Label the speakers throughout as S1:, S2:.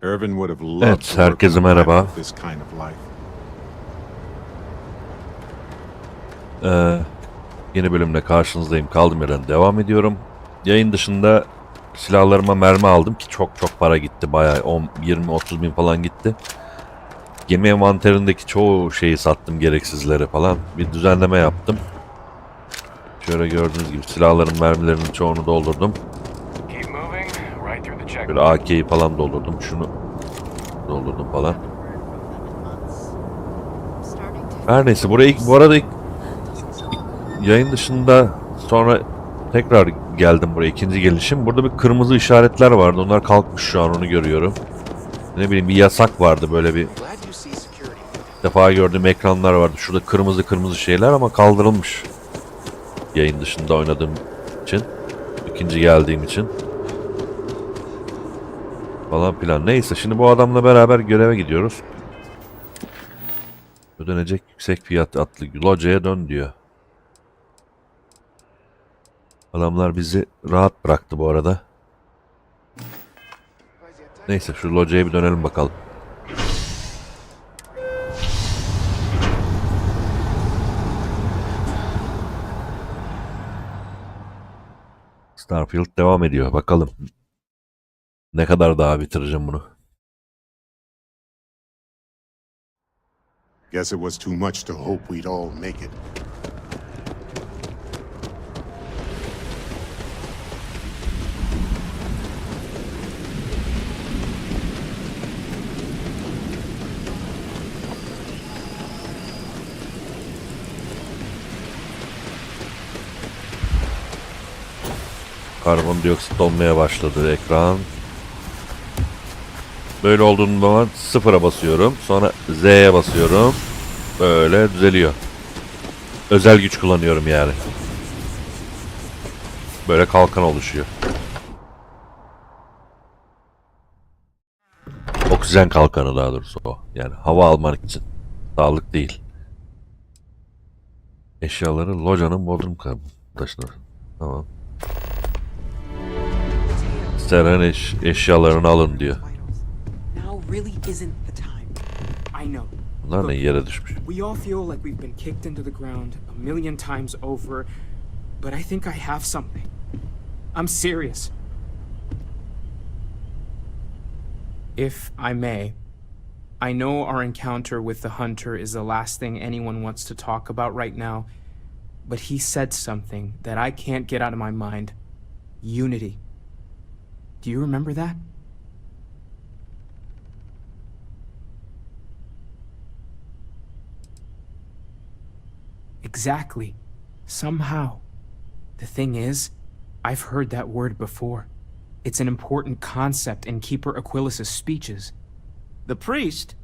S1: Irvin would have loved
S2: Evet,
S1: to work
S2: herkese
S1: on a planet
S2: merhaba.
S1: with this kind of life.
S2: Yeni bölümle karşınızdayım. Kaldığım yerden devam ediyorum. Yayın dışında silahlarıma mermi aldım ki çok para gitti. Bayağı 10, 20, 30 bin falan gitti. Gemi envanterindeki çoğu şeyi sattım, gereksizleri falan. Bir düzenleme yaptım. Şöyle gördüğünüz gibi silahların mermilerinin çoğunu doldurdum. Böyle AK'yi falan doldurdum. Şunu doldurdum falan. Her neyse, bu arada yayın dışında sonra tekrar geldim buraya, ikinci gelişim. Burada bir kırmızı işaretler vardı. Onlar kalkmış şu an, onu görüyorum. Ne bileyim, bir yasak vardı, böyle bir defa gördüğüm ekranlar vardı. Şurada kırmızı şeyler ama kaldırılmış. Yayın dışında oynadığım için. İkinci geldiğim için. Falan filan. Neyse, şimdi bu adamla beraber göreve gidiyoruz. Ödenecek yüksek fiyat adlı locaya dön diyor. Adamlar bizi rahat bıraktı bu arada. Neyse, şu locaya bir dönelim bakalım. Starfield devam ediyor. Bakalım ne kadar daha bitireceğim bunu.
S1: Guess it was too much to hope we'd all make it.
S2: Karbondioksit olmaya başladı ekran. Böyle olduğum zaman sıfıra basıyorum. Sonra Z'ye basıyorum. Böyle düzeliyor. Özel güç kullanıyorum yani. Böyle kalkan oluşuyor. Oksijen kalkanı daha doğrusu o. Yani hava almak için. Sağlık değil. Eşyaları locanın bodrum taşına. Tamam. İstenen eşyalarını alın diyor. Bunlar ne, yere düşmüş.
S3: We all feel like we've been kicked into the ground a million times over, but I think I have something. I'm serious. If I may, I know our encounter with the hunter is the last thing anyone wants to talk about right now, but he said something that I can't get out of my mind. Unity. Do you remember that? Exactly. Somehow. The thing is, I've heard that word before. It's an important concept in Keeper Aquilas's speeches.
S4: The priest?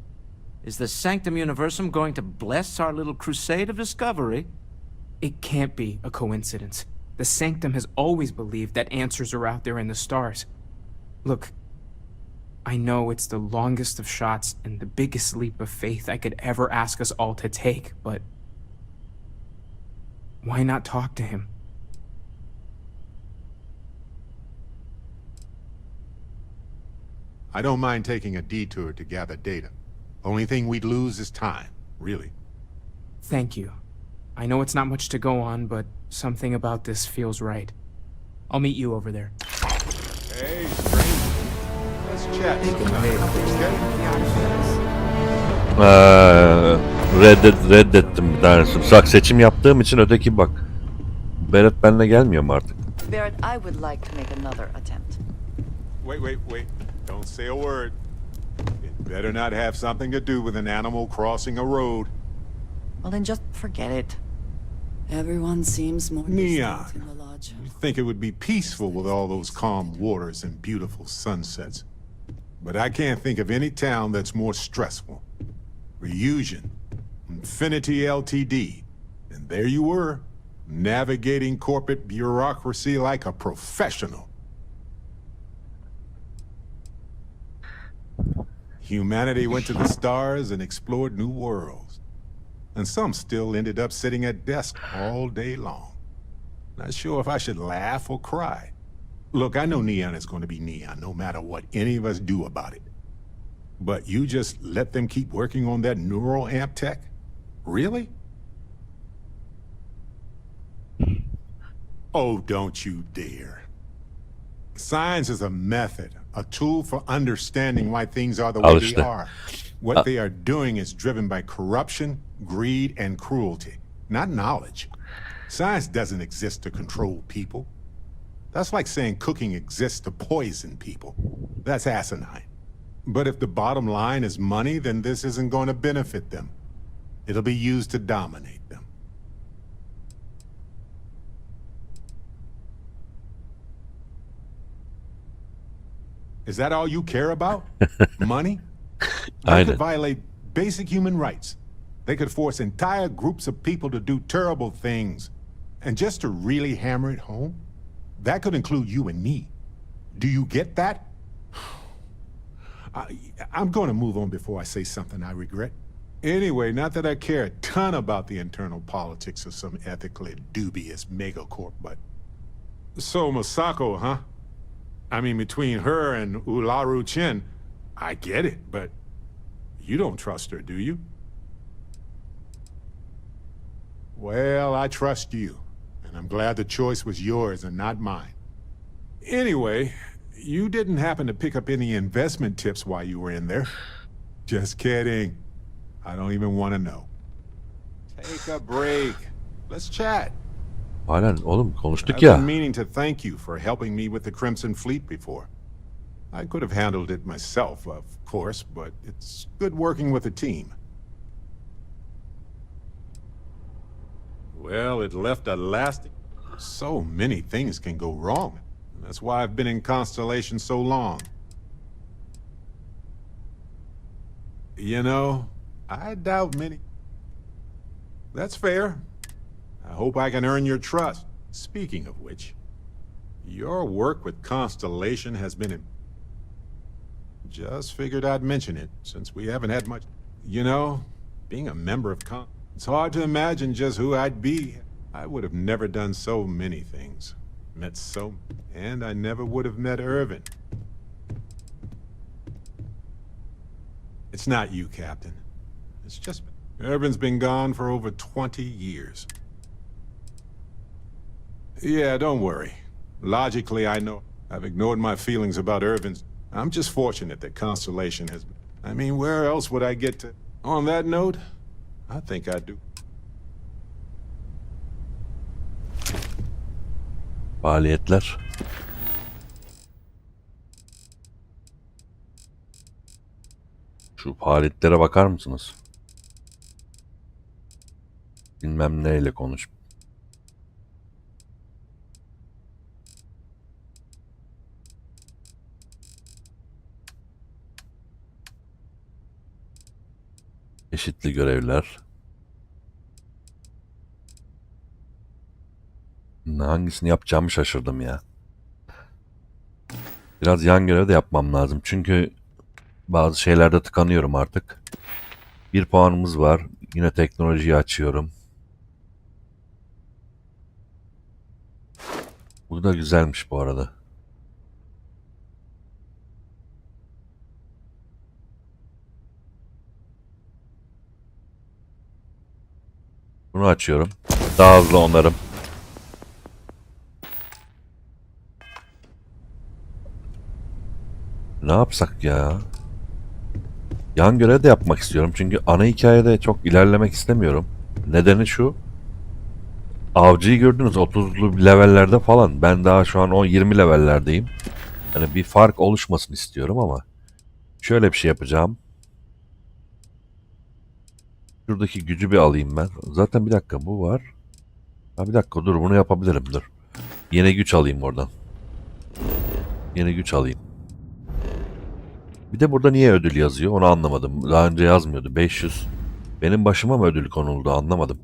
S4: Is the Sanctum Universum going to bless our little crusade of discovery?
S3: It can't be a coincidence. The Sanctum has always believed that answers are out there in the stars. Look, I know it's the longest of shots and the biggest leap of faith I could ever ask us all to take, but why not talk to him?
S1: I don't mind taking a detour to gather data. Only thing we'd lose is time, really.
S3: Thank you. I know it's not much to go on, but something about this feels right. I'll meet you over there.
S1: Hey, stranger. Let's chat sometime, okay?
S2: Reddettim bir tanesini. Seçim yaptığım için öteki bak. Berat benimle gelmiyor mu artık?
S5: Barrett, I would like to make another attempt.
S1: Wait. Don't say a word. It better not have something to do with an animal crossing a road.
S5: Well, then just forget it.
S6: Everyone seems more
S1: Neon.
S6: distant in the lodge.
S1: You'd think it would be peaceful with all those calm waters and beautiful sunsets. But I can't think of any town that's more stressful. Reunion, Infinity Ltd. And there you were, navigating corporate bureaucracy like a professional. Humanity went to the stars and explored new worlds. And some still ended up sitting at desks all day long. Not sure if I should laugh or cry. Look, I know Neon is going to be Neon, no matter what any of us do about it. But you just let them keep working on that neural amp tech? Really? Oh, don't you dare. Science is a method, a tool for understanding why things are the way they are. What they are doing is driven by corruption, greed, and cruelty, not knowledge. Science doesn't exist to control people. That's like saying cooking exists to poison people. That's asinine. But if the bottom line is money, then this isn't going to benefit them. It'll be used to dominate them. Is that all you care about? Money? They could violate basic human rights. They could force entire groups of people to do terrible things. And just to really hammer it home, that could include you and me. Do you get that? I'm going to move on before I say something I regret. Anyway, not that I care a ton about the internal politics of some ethically dubious megacorp, but... So, Masako, huh? I mean, between her and Ularu Chen, I get it, but you don't trust her, do you? Well, I trust you, and I'm glad the choice was yours and not mine. Anyway, you didn't happen to pick up any investment tips while you were in there. Just kidding. I don't even want to know. Take a break. Let's chat.
S2: Aynen oğlum konuştuk
S1: I've been
S2: ya.
S1: meaning to thank you for helping me with the Crimson Fleet before. I could have handled it myself, of course, but it's good working with a team. Well, it left a lasting... So many things can go wrong. That's why I've been in Constellation so long. You know, I doubt many... That's fair. I hope I can earn your trust. Speaking of which, your work with Constellation has been... Just figured I'd mention it, since we haven't had much... You know, being a member of it's hard to imagine just who I'd be. I would have never done so many things. Met so... And I never would have met Irvin. It's not you, Captain. It's just... Irvin's been gone for over 20 years. Yeah, don't worry. Logically, I know. I've ignored my feelings about Irvin's... I'm just fortunate that Constellation has... I mean, where else would I get to... On that note, I think I do.
S2: Faaliyetler. Şu faaliyetlere bakar mısınız? Bilmem neyle konuş. Eşitli görevler. Hangisini yapacağımı şaşırdım ya. Biraz yan görev de yapmam lazım. Çünkü bazı şeylerde tıkanıyorum artık. 1 puanımız var. Yine teknolojiyi açıyorum. Bu da güzelmiş bu arada. Bunu açıyorum. Daha hızlı onarım. Ne yapsak ya? Yan görev de yapmak istiyorum. Çünkü ana hikayede çok ilerlemek istemiyorum. Nedeni şu. Avcıyı gördünüz 30'lu levellerde falan. Ben daha şu an 20 levellerdeyim. Yani bir fark oluşmasını istiyorum ama. Şöyle bir şey yapacağım. Şuradaki gücü bir alayım ben. Zaten bir dakika bu var. Ha bir dakika dur bunu yapabilirim dur. Yeni güç alayım oradan. Yeni güç alayım. Bir de burada niye ödül yazıyor onu anlamadım. Daha önce yazmıyordu. 500. Benim başıma mı ödül konuldu anlamadım.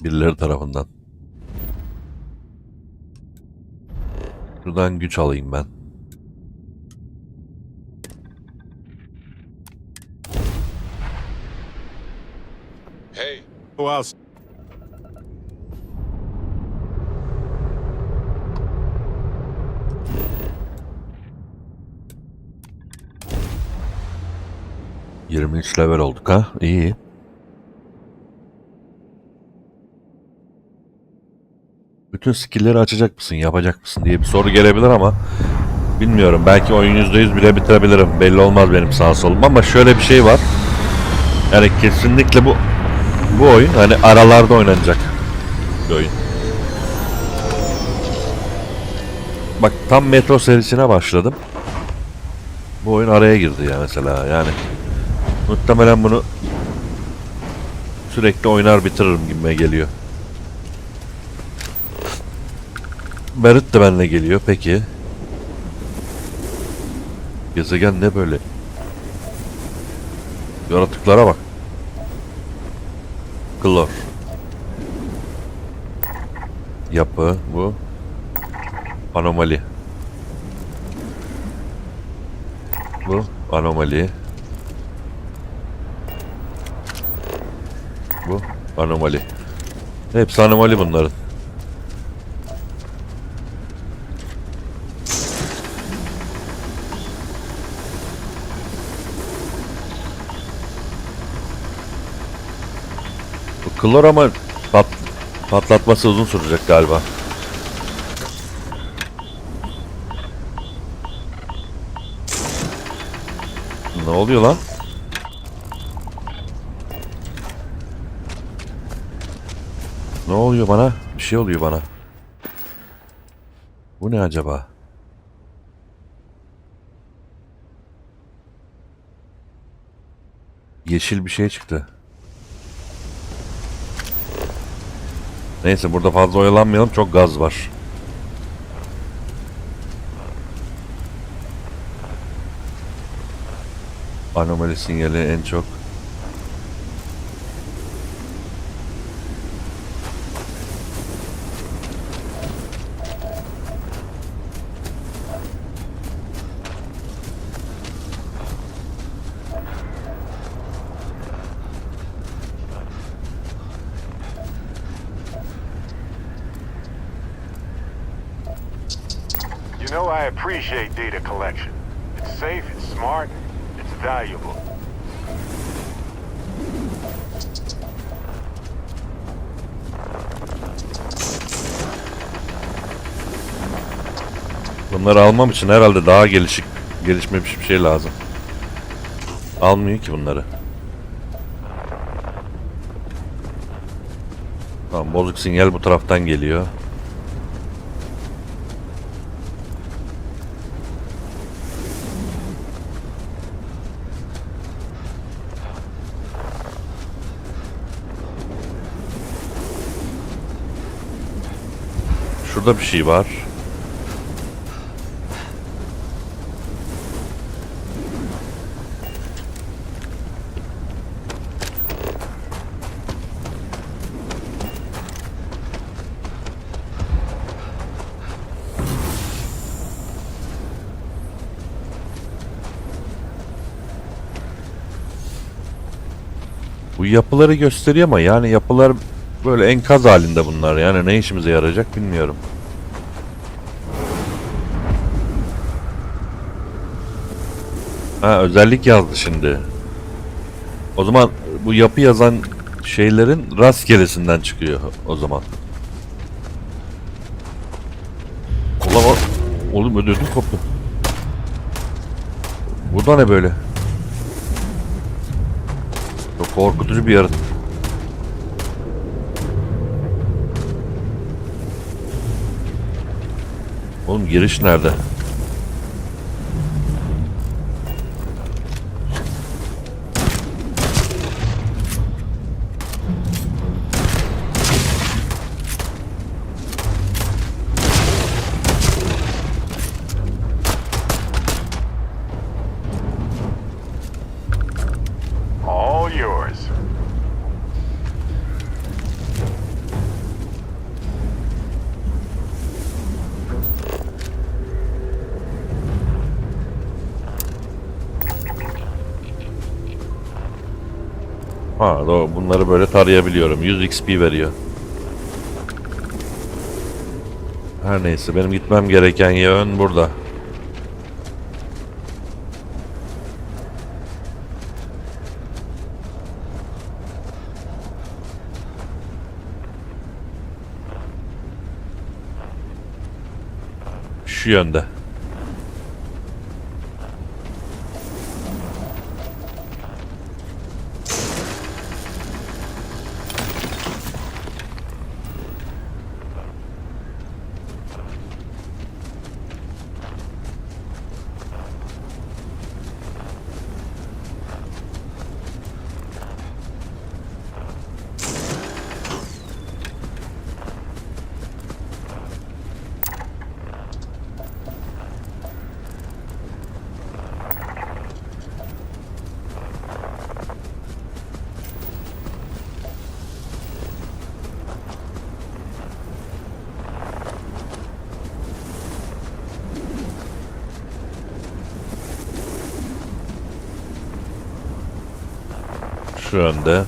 S2: Birileri tarafından. Şuradan güç alayım ben.
S1: Hey, who else?
S2: 23 level olduk ha. İyi. Bütün skill'leri açacak mısın, yapacak mısın diye bir soru gelebilir ama bilmiyorum. Belki oyun %100 bile bitirebilirim. Belli olmaz benim sağ solum ama şöyle bir şey var. Yani kesinlikle bu oyun hani aralarda oynanacak bir oyun. Bak tam Metro serisine başladım. Bu oyun araya girdi ya mesela. Yani muhtemelen bunu sürekli oynar bitiririm gibime geliyor. Barrett de benimle geliyor. Peki. Gezegen ne böyle? Yaratıklara bak. Klor. Yapı bu. Anomali. Bu anomali. Bu anomali. Hepsi anomali bunların. Bu klor ama patlatması uzun sürecek galiba. Ne oluyor lan? Ne oluyor bana? Bir şey oluyor bana. Bu ne acaba? Yeşil bir şey çıktı. Neyse burada fazla oyalanmayalım. Çok gaz var. Anomali sinyali en çok.
S1: You know, I appreciate data collection. It's safe, it's smart, it's valuable.
S2: Bunları almam için herhalde daha gelişmemiş bir şey lazım. Almıyor ki bunları. Tamam, bozuk sinyal bu taraftan geliyor. Şurada bir şey var. Bu yapıları gösteriyor ama yani yapılar böyle enkaz halinde bunlar. Yani ne işimize yarayacak bilmiyorum. Ha, özellik yazdı şimdi. O zaman bu yapı yazan şeylerin rastgelesinden çıkıyor o zaman. Ulan oğlum ödürdüm koptu. Bu da ne böyle? Çok korkutucu bir yaratık. Oğlum giriş nerede?
S1: All yours.
S2: Ha, doğru. Bunları böyle tarayabiliyorum. 100 XP veriyor. Her neyse, benim gitmem gereken yön burada. Şu yönde. Şu yönde.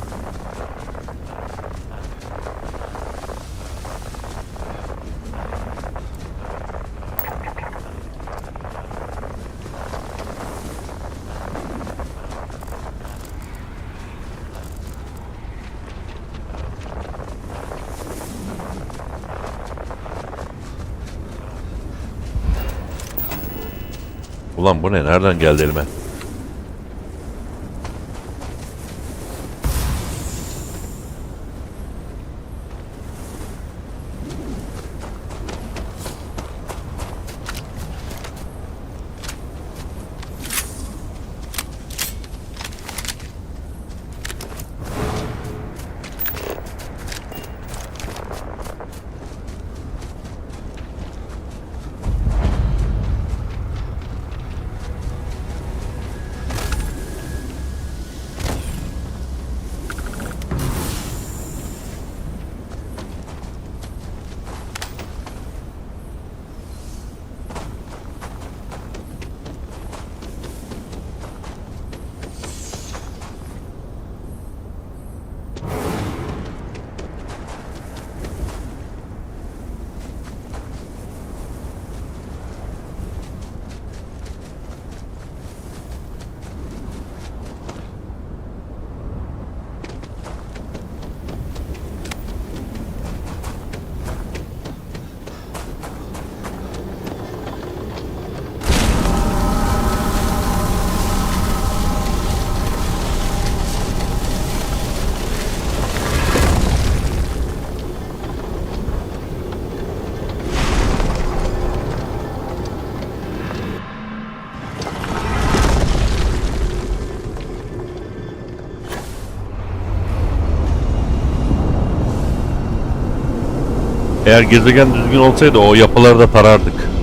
S2: Ulan bu ne? Nereden geldi elime? Eğer gezegen düzgün olsaydı o yapıları da tarardık.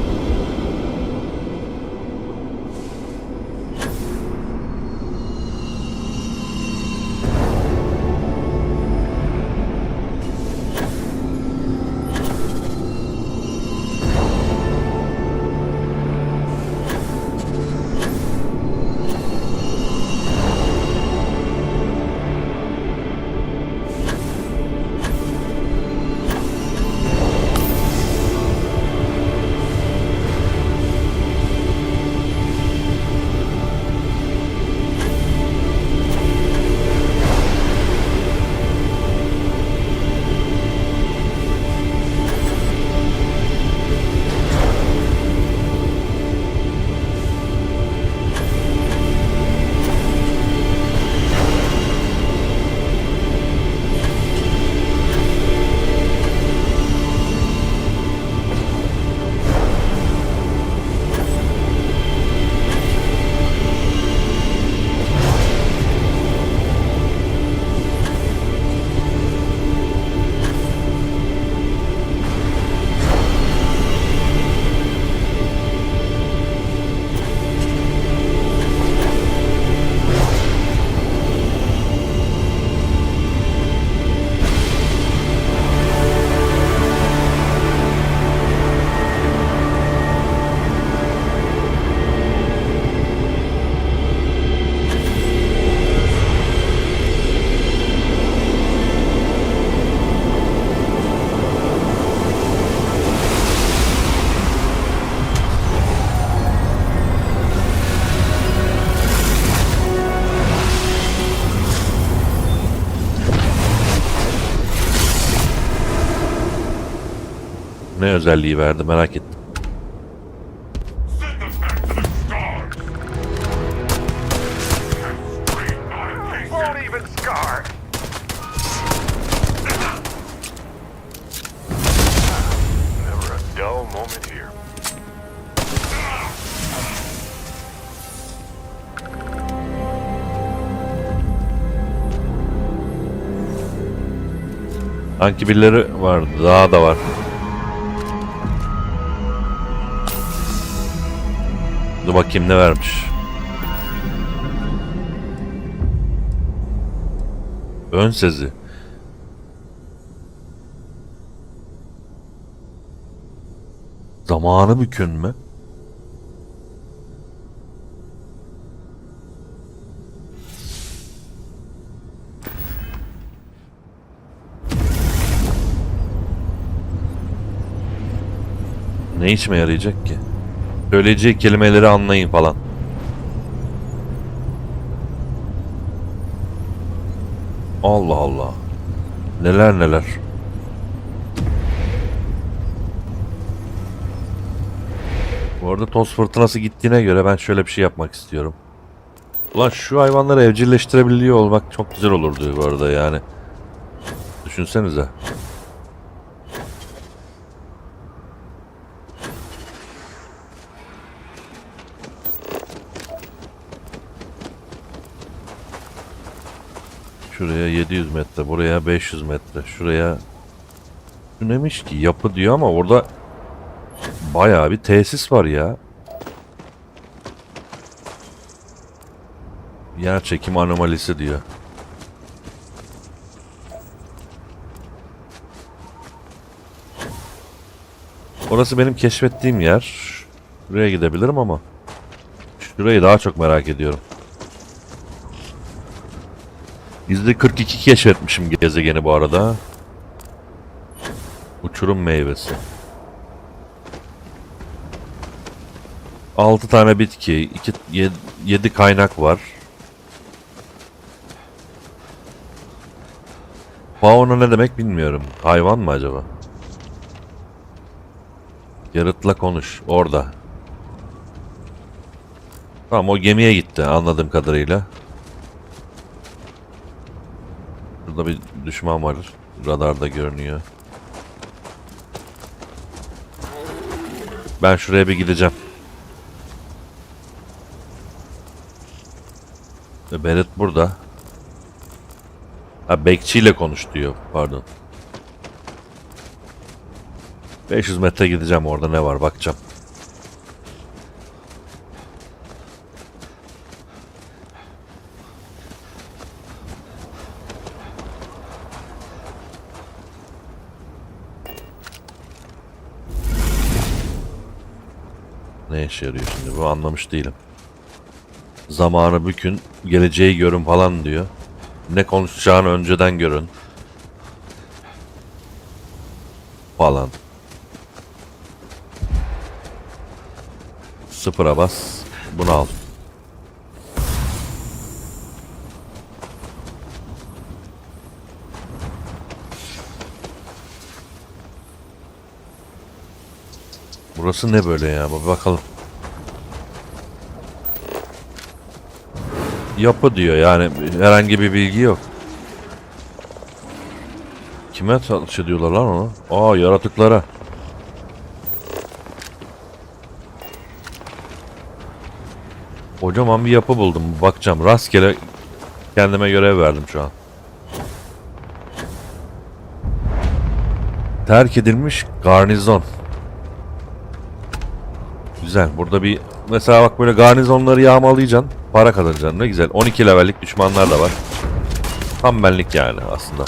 S2: Ne özelliği verdi merak ettim.
S7: Never a dull moment here.
S2: Sanki birileri var. Daha da var. Dur bakayım ne vermiş. Ön sezi. Zamanı bükün mü? Ne işime yarayacak ki? Söyleyeceği kelimeleri anlayın falan. Allah Allah. Neler neler. Bu arada toz fırtınası gittiğine göre ben şöyle bir şey yapmak istiyorum. Ulan şu hayvanları evcilleştirebiliyor olmak çok güzel olurdu bu arada yani. Düşünsenize. Şuraya 700 metre, buraya 500 metre, şuraya... Şu neymiş ki? Yapı diyor ama orada bayağı bir tesis var ya. Yer çekim anomalisi diyor. Orası benim keşfettiğim yer. Buraya gidebilirim ama şurayı daha çok merak ediyorum. %42 keşfetmişim gezegeni bu arada. Uçurum meyvesi. 6 tane bitki, 7 kaynak var. Fauna ne demek bilmiyorum. Hayvan mı acaba? Yarıtla konuş. Orada. Tamam, o gemiye gitti anladığım kadarıyla. Burada bir düşman var. Radarda görünüyor. Ben şuraya bir gideceğim. Beret burada. Ha, bekçiyle konuş diyor. Pardon. 500 metre gideceğim, orada ne var bakacağım. Ne işe yarıyor şimdi bu, anlamış değilim. Zamanı bükün, geleceği görün falan diyor. Ne konuşacağını önceden görün. Falan. Sıfıra bas. Bunu al. Burası ne böyle ya? Bir bakalım. Yapı diyor yani, herhangi bir bilgi yok. Kime satış ediyorlar lan onu? Aa, yaratıklara. Kocaman bir yapı buldum. Bakacağım. Rastgele kendime görev verdim şu an. Terk edilmiş garnizon. Güzel. Burada bir mesela bak, böyle garnizonları yağmalayacaksın. Para kazanacaksın. Ne güzel. 12 levellik düşmanlar da var. Tam benlik yani aslında.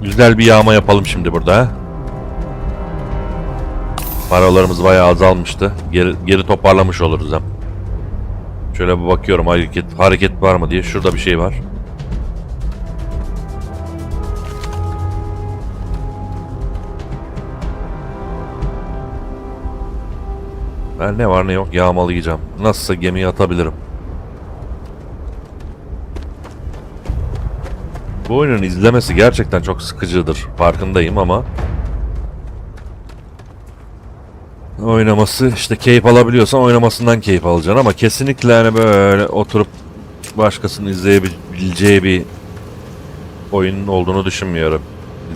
S2: Güzel bir yağma yapalım şimdi burada. Ha? Paralarımız bayağı azalmıştı. Geri toparlamış oluruz hem. Şöyle bir bakıyorum hareket var mı diye. Şurada bir şey var. Ben ne var ne yok yağmalayacağım. Nasılsa gemiyi atabilirim. Bu oyunun izlemesi gerçekten çok sıkıcıdır. Farkındayım ama oynaması işte keyif alabiliyorsan oynamasından keyif alacaksın ama kesinlikle hani böyle oturup başkasının izleyebileceği bir oyunun olduğunu düşünmüyorum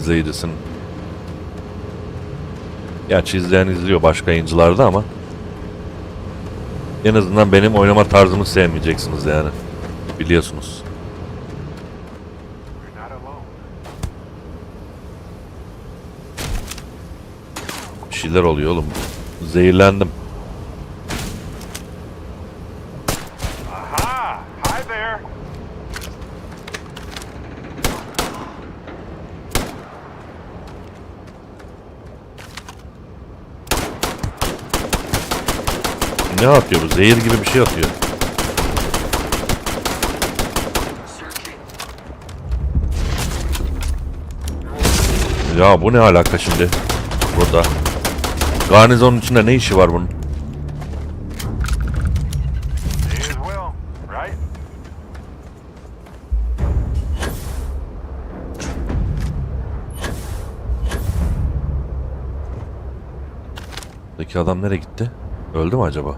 S2: izleyicisinin. Gerçi izleyen izliyor başka yayıncılarda ama en azından benim oynama tarzımı sevmeyeceksiniz yani. Biliyorsunuz.
S7: You're not alone.
S2: Bir şeyler oluyor oğlum. Zehirlendim.
S7: Aha! Hi there!
S2: Ne atıyor bu? Zehir gibi bir şey atıyor. Ya bu ne alaka şimdi? Burada. Garnizonun içinde ne işi var bunun?
S7: May as well, right?
S2: Buradaki adam nereye gitti? Öldü mü acaba?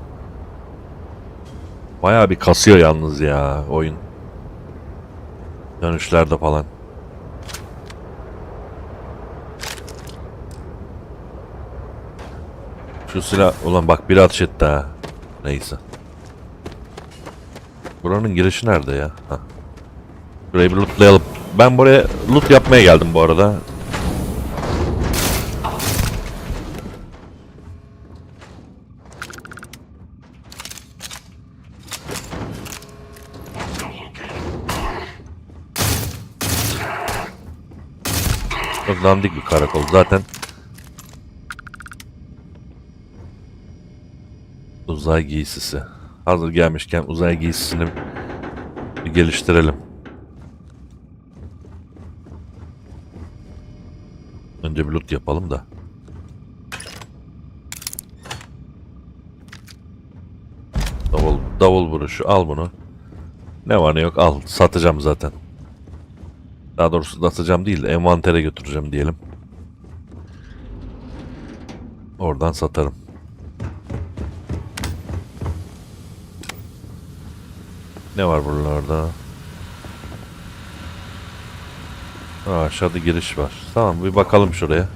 S2: Bayağı bir kasıyor yalnız ya oyun. Dönüşlerde falan. Şu silah... Ulan bak biri ateş etti ha. Neyse. Buranın girişi nerede ya? Hah. Burayı bir lootlayalım. Ben buraya loot yapmaya geldim bu arada. Çok dandik bir karakol zaten. Uzay giysisi. Hazır gelmişken uzay giysisini bir geliştirelim. Önce bir loot yapalım da. Davul vuruşu al bunu. Ne var ne yok al. Satacağım zaten. Daha doğrusu satacağım değil de envantere götüreceğim diyelim. Oradan satarım. Ne var buralarda? Aşağıda giriş var. Tamam bir bakalım şuraya.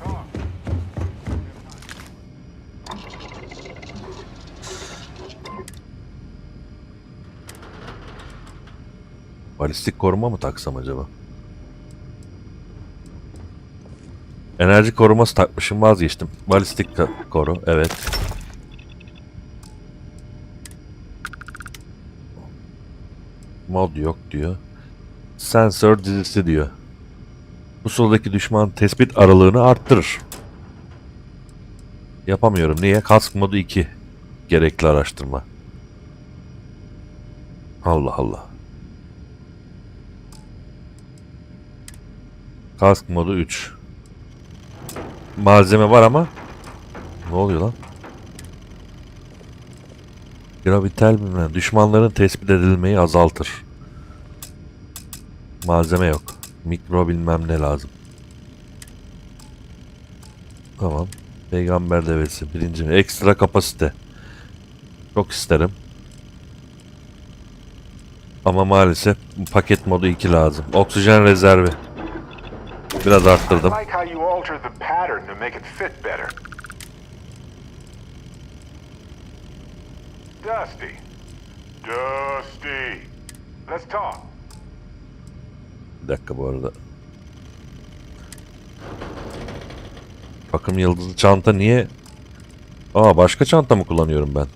S2: Balistik koruma mı taksam acaba? Enerji koruması takmışım vazgeçtim. Balistik koru evet. Mod yok diyor. Sensör dizisi diyor. Pusuladaki düşman tespit aralığını arttırır. Yapamıyorum. Niye? Kask modu 2. Gerekli araştırma. Allah Allah. Kask modu 3. Malzeme var ama ne oluyor lan? Gravitel bilmem. Düşmanların tespit edilmeyi azaltır. Malzeme yok. Mikro bilmem ne lazım. Tamam. Peygamber devesi. Birinci. Ekstra kapasite. Çok isterim. Ama maalesef paket modu 2 lazım. Oksijen rezervi. Biraz arttırdım.
S7: I like how you altered the pattern to make it fit better. Dusty. Dusty. Let's talk.
S2: Bir dakika bu arada. Takım yıldızlı çanta niye? Aa başka çanta mı kullanıyorum ben?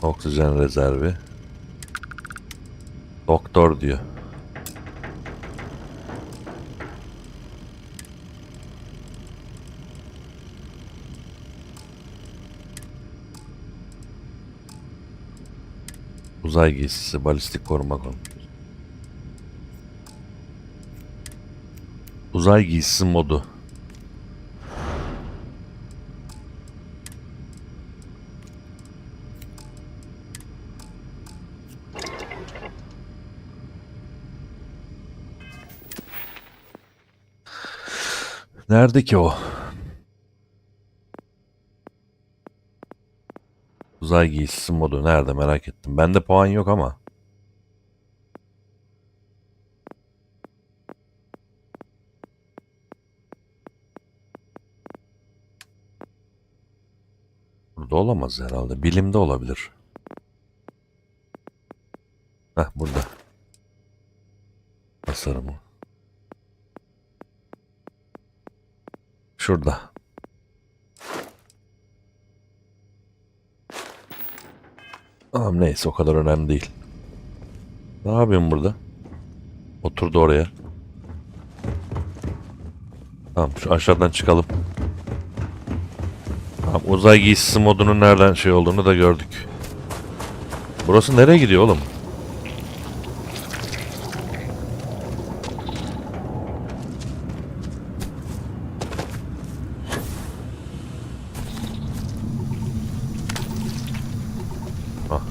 S2: Oksijen rezervi. Doktor diyor. Uzay giysisi, balistik koruma konu. Uzay giysisi modu. Nerede ki o? Uzay giysisi modu nerede merak ettim. Bende puan yok ama. Burada olamaz herhalde. Bilimde olabilir. Heh burada. Tasarımı. Şurada. Tamam neyse o kadar önemli değil. Ne yapıyorsun burada? Oturdu oraya. Tamam şu aşağıdan çıkalım. Tamam uzay giysisi modunun nereden şey olduğunu da gördük. Burası nereye gidiyor oğlum? Ah.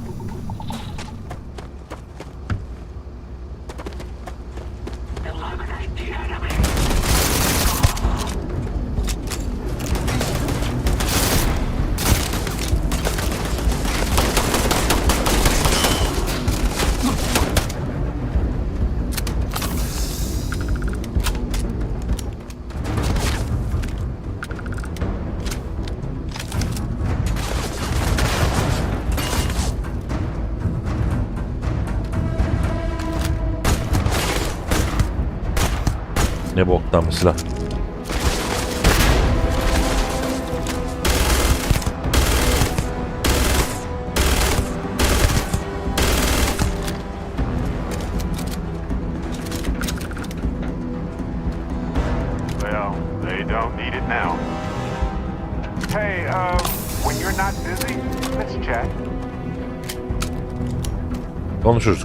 S2: Ne boktan bir silah.
S7: Well, they don't need it now. Hey, when you're not busy, let's chat.
S2: Konuşuruz.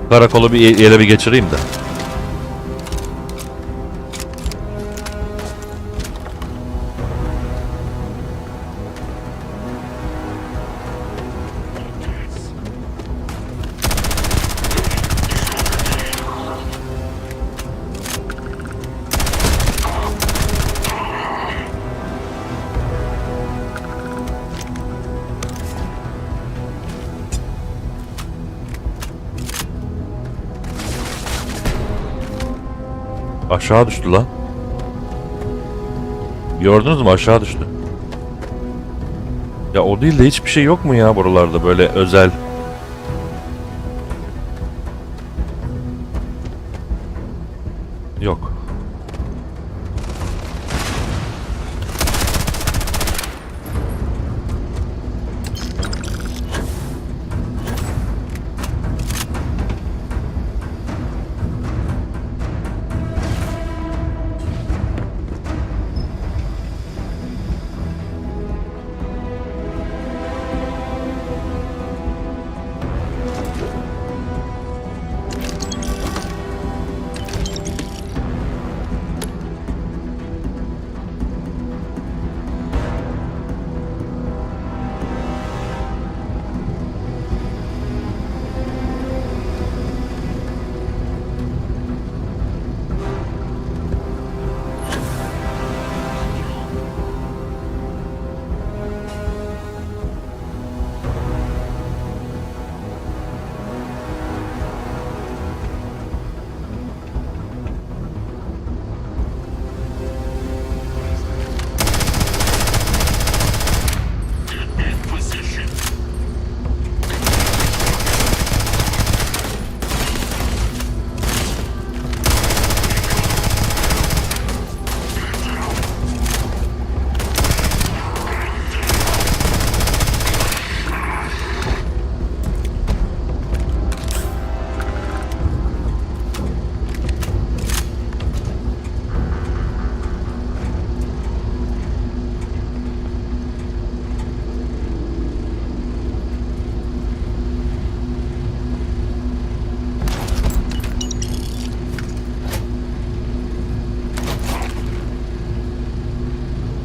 S2: Karakolu bir ele bir geçireyim de. Aşağı düştü lan. Gördünüz mü aşağı düştü. Ya o değil de hiçbir şey yok mu ya buralarda böyle özel? Yok.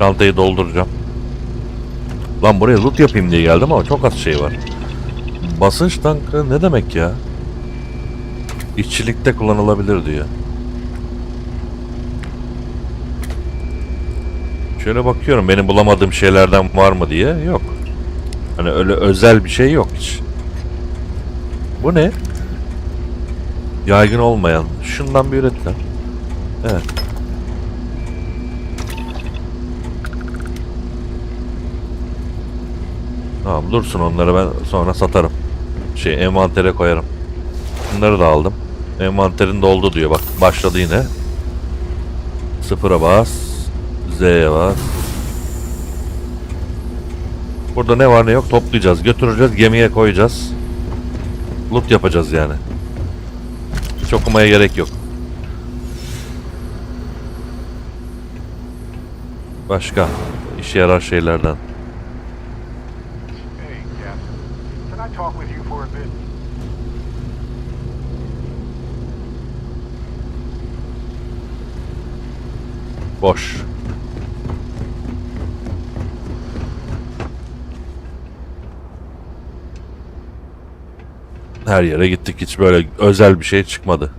S2: Çantayı dolduracağım. Lan buraya loot yapayım diye geldim ama çok az şey var. Basınç tankı ne demek ya? İşçilikte kullanılabilir diyor. Şöyle bakıyorum benim bulamadığım şeylerden var mı diye. Yok. Hani öyle özel bir şey yok hiç. Bu ne? Yaygın olmayan. Şundan bir üret lan. Evet. Tamam dursun, onları ben sonra satarım. Envantere koyarım. Bunları da aldım. Envanterin doldu diyor. Bak başladı yine. Sıfıra bas. Z'ye bas. Burada ne var ne yok toplayacağız. Götüreceğiz, gemiye koyacağız. Loot yapacağız yani. Hiç okumaya gerek yok. Başka işe yarar şeylerden.
S7: Hey, Captain. Can I talk with you for a bit?
S2: Boş. Her yere gittik, hiç böyle özel bir şey çıkmadı.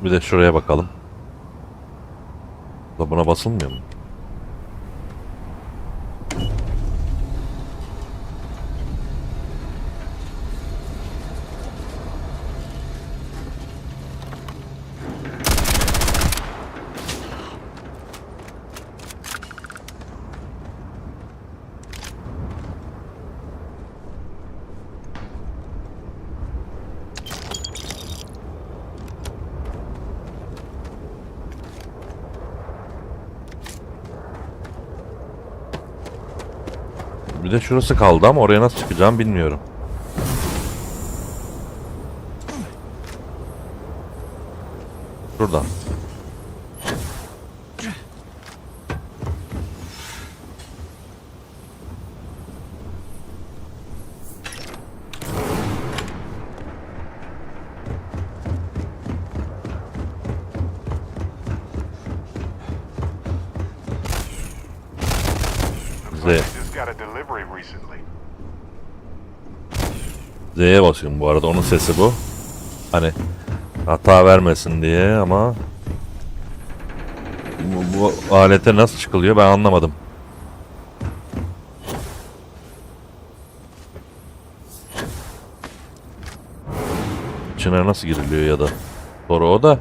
S2: Bir de şuraya bakalım. Buna basılmıyor mu? Bir de şurası kaldı ama oraya nasıl çıkacağım bilmiyorum. Şuradan.
S7: Just got a delivery recently.
S2: Z'ye basıyorum bu arada, onun sesi bu. Hani hata vermesin diye ama bu alete nasıl çıkılıyor ben anlamadım. İçine nasıl giriliyor ya da? Sonra o da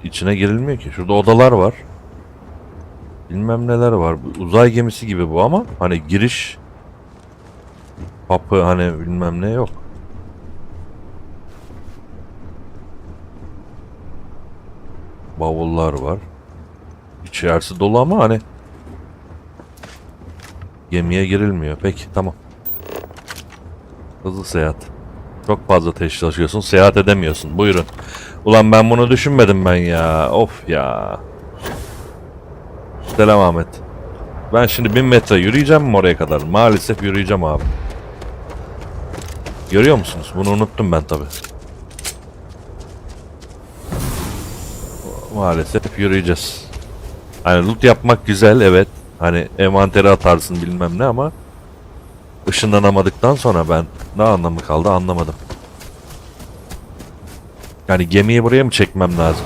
S2: içine girilmiyor ki. Şurada odalar var. Bilmem neler var. Uzay gemisi gibi bu ama hani giriş kapı hani bilmem ne yok. Bavullar var. İçerisi dolu ama hani gemiye girilmiyor. Peki tamam. Hızlı seyahat. Çok fazla taşıyorsun, seyahat edemiyorsun. Buyurun. Ulan ben bunu düşünmedim ben ya. Of ya. Selam Ahmet. Ben şimdi 1000 metre yürüyeceğim mi oraya kadar? Maalesef yürüyeceğim abi. Görüyor musunuz? Bunu unuttum ben tabi. Maalesef yürüyeceğiz. Hani loot yapmak güzel evet. Hani envantere atarsın bilmem ne ama ışınlanamadıktan sonra ben ne anlamı kaldı anlamadım. Yani gemiyi buraya mı çekmem lazım?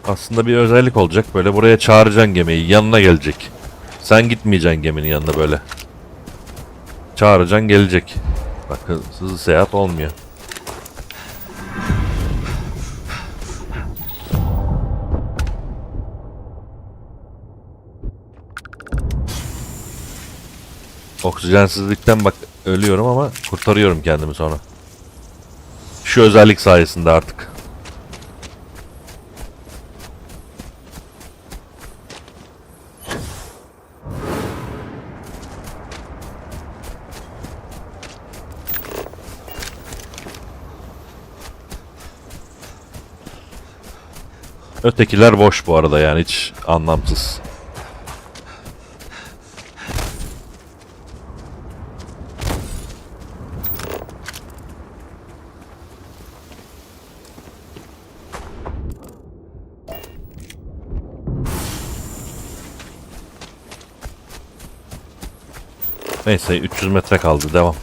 S2: Aslında bir özellik olacak. Böyle buraya çağıracaksın gemiyi. Yanına gelecek. Sen gitmeyeceksin geminin yanına böyle. Çağıracaksın gelecek. Bak hızlı seyahat olmuyor. Oksijensizlikten bak ölüyorum ama kurtarıyorum kendimi sonra. Şu özellik sayesinde artık. Ötekiler boş bu arada, yani hiç anlamsız. Neyse 300 metre kaldı, devam.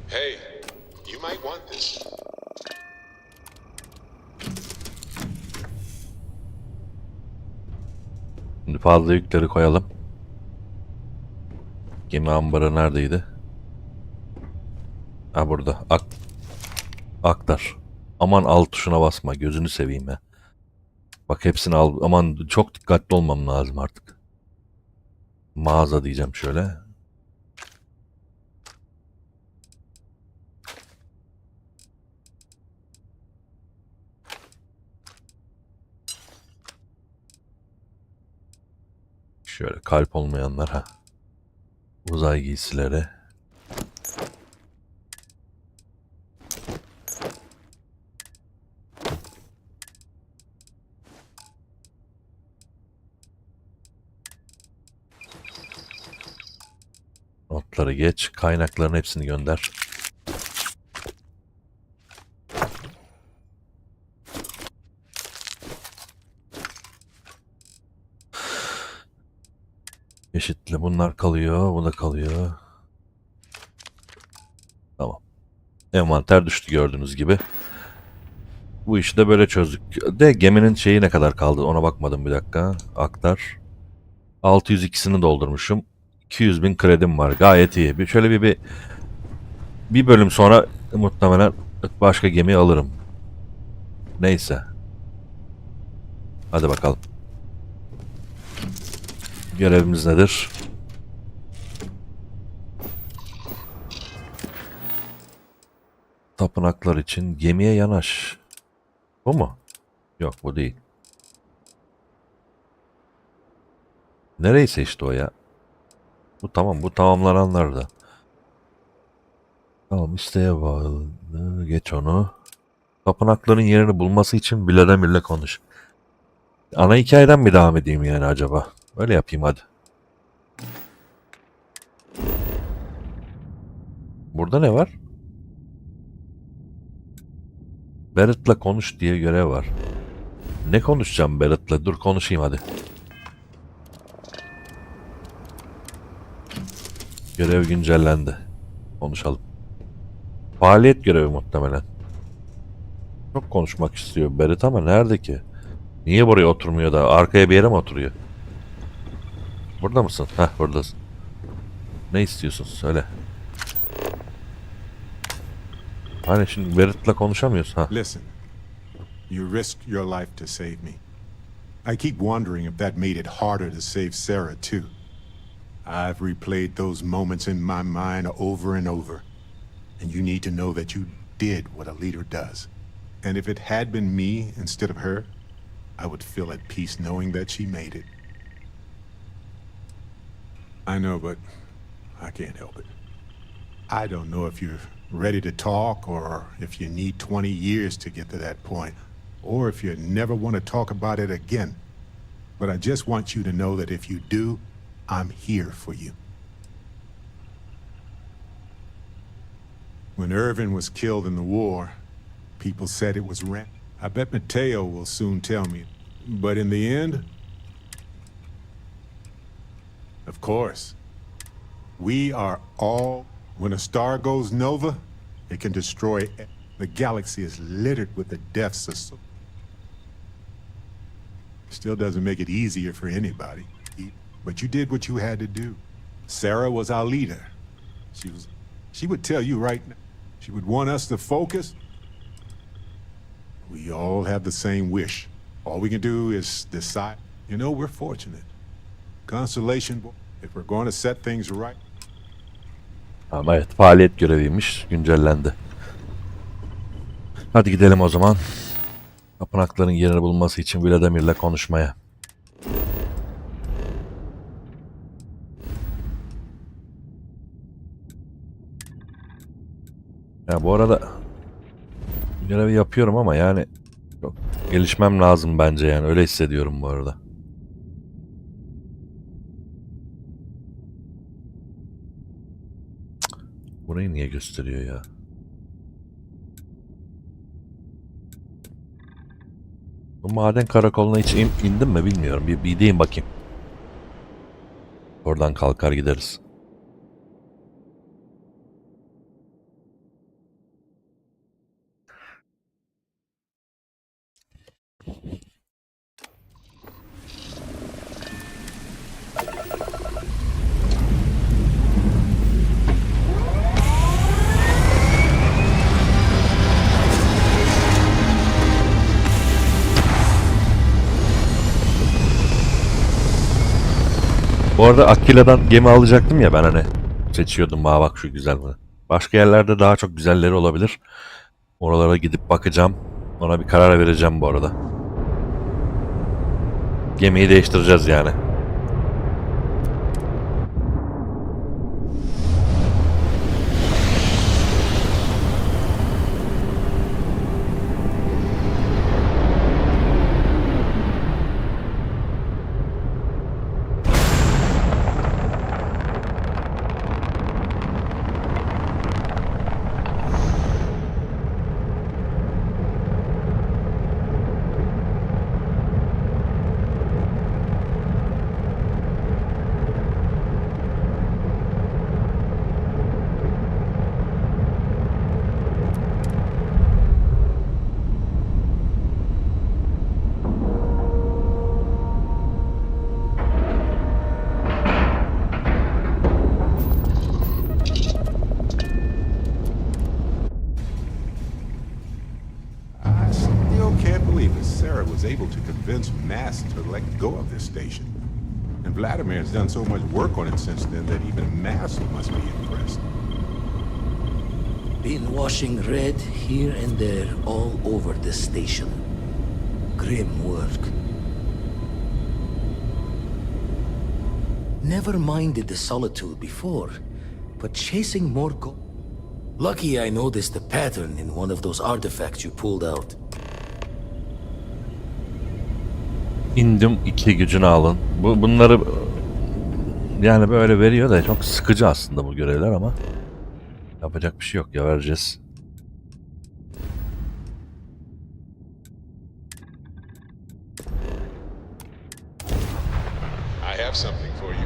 S1: Hey, you might want this.
S2: Şimdi fazla yükleri koyalım. Gemi ambarı neredeydi? Ha, burada. Aktar. Aman alt tuşuna basma. Gözünü seveyim ya. Bak hepsini al. Aman çok dikkatli olmam lazım artık. Mağaza diyeceğim şöyle. Şöyle kalp olmayanlar, ha. Uzay giysileri. Notları geç. Kaynakların hepsini gönder. Eşitli. Bunlar kalıyor. Bu da kalıyor. Tamam. Envanter düştü gördüğünüz gibi. Bu işi de böyle çözdük. De geminin şeyi ne kadar kaldı ona bakmadım, bir dakika. Aktar. 602'sini doldurmuşum. 200.000 kredim var. Gayet iyi. Şöyle bir bölüm sonra muhtemelen başka gemi alırım. Neyse. Hadi bakalım. Görevimiz nedir? Tapınaklar için gemiye yanaş. Bu mu? Yok, bu değil. Nereyse işte o ya. Bu tamam, bu tamamlananlar da. Tamam, isteğe bağlı. Geç onu. Tapınakların yerini bulması için Vladimir'le konuş. Ana hikayeden mi devam edeyim yani acaba? Öyle yapayım hadi. Burada ne var? Barrett'la konuş diye görev var. Ne konuşacağım Barrett'la? Dur konuşayım hadi. Görev güncellendi. Konuşalım. Faaliyet görevi muhtemelen. Çok konuşmak istiyor Barrett ama nerede ki? Niye buraya oturmuyor da? Arkaya bir yere mi oturuyor? Burada mısın? Heh, buradasın. Ne istiyorsun? Söyle. Hani şimdi Barrett'la konuşamıyorsun ha.
S1: Listen, you risked your life to save me. I keep wondering if that made it harder to save Sarah too. I've replayed those moments in my mind over and over. And you need to know that you did what a leader does. And if it had been me instead of her, I would feel at peace knowing that she made it. I know, but I can't help it. I don't know if you're ready to talk or if you need 20 years to get to that point, or if you never want to talk about it again. But I just want you to know that if you do, I'm here for you. When Irvin was killed in the war, people said it was rent. I bet Mateo will soon tell me. But in the end, of course, we are all... When a star goes nova, it can destroy... The galaxy is littered with the deaths of... Still doesn't make it easier for anybody. But you did what you had to do. Sarah was our leader. She would tell you right now. She would want us to focus. We all have the same wish. All we can do is decide. You know, we're fortunate. Consolation, if we're going to set things right.
S2: Ama evet, faaliyet göreviymiş. Güncellendi. Hadi gidelim o zaman. Tapınakların yerini bulması için Vladimir'le konuşmaya. Ya bu arada görevi yapıyorum ama yani çok gelişmem lazım bence, yani öyle hissediyorum bu arada. Burayı niye gösteriyor ya? Bu maden karakoluna hiç indim mi bilmiyorum. Bir gideyim bakayım. Oradan kalkar gideriz. Bu arada Aquila'dan gemi alacaktım ya ben, hani seçiyordum. Bak şu güzel mi? Başka yerlerde daha çok güzelleri olabilir. Oralara gidip bakacağım. Ona bir karar vereceğim bu arada. Gemiyi değiştireceğiz yani.
S1: Able to convince Mass to let go of this station. And Vladimir has done so much work on it since then that even Mass must be impressed.
S8: Been washing red here and there all over the station. Grim work. Never minded the solitude before, but chasing more Lucky I noticed a pattern in one of those artifacts you pulled out.
S2: İndim 2 gücünü alın. Bunları yani böyle veriyor da çok sıkıcı aslında bu görevler ama yapacak bir şey yok ya, vereceğiz.
S1: I have something for you.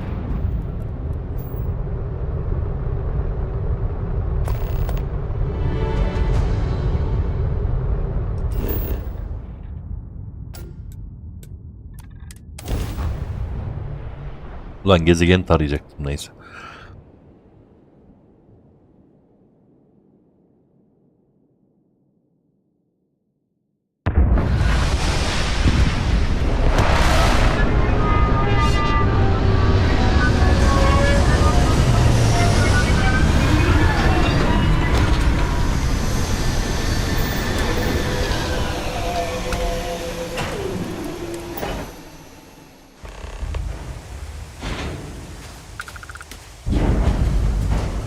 S2: Ulan gezegeni tarayacaktım, neyse.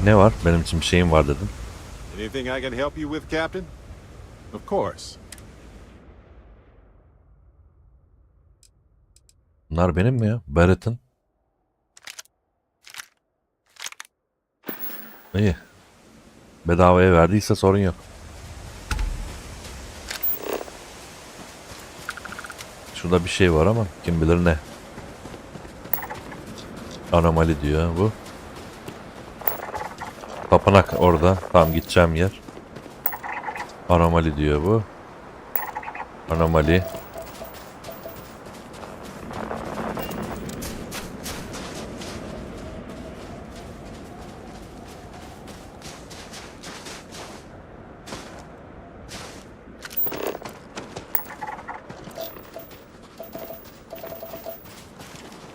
S2: Ne var? Benim için bir şeyim var dedim.
S1: Anything I can help you with, Captain? Of course.
S2: Bunlar benim mi ya? Barrett'ın. İyi. Bedavaya verdiyse sorun yok. Şurada bir şey var ama kim bilir ne. Anomali diyor bu. Tapınak orada. Tam gideceğim yer. Anomali diyor bu. Anomali.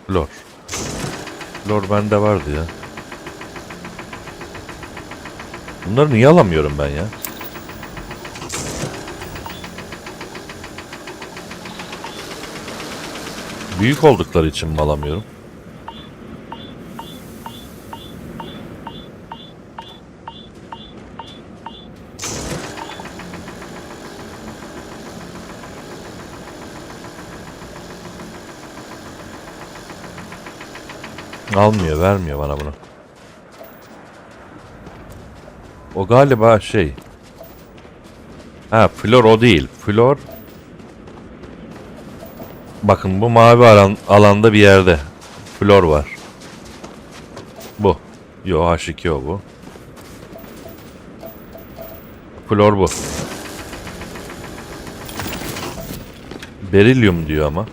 S2: Flor. Flor bende vardı ya. Bunları niye alamıyorum ben ya? Büyük oldukları için mi alamıyorum? Almıyor, vermiyor bana bunu. O galiba şey. Ha, flor o değil. Flor. Bakın bu mavi alanda bir yerde. Flor var. Bu. Yo, H2 o bu. Flor bu. Berilyum diyor ama.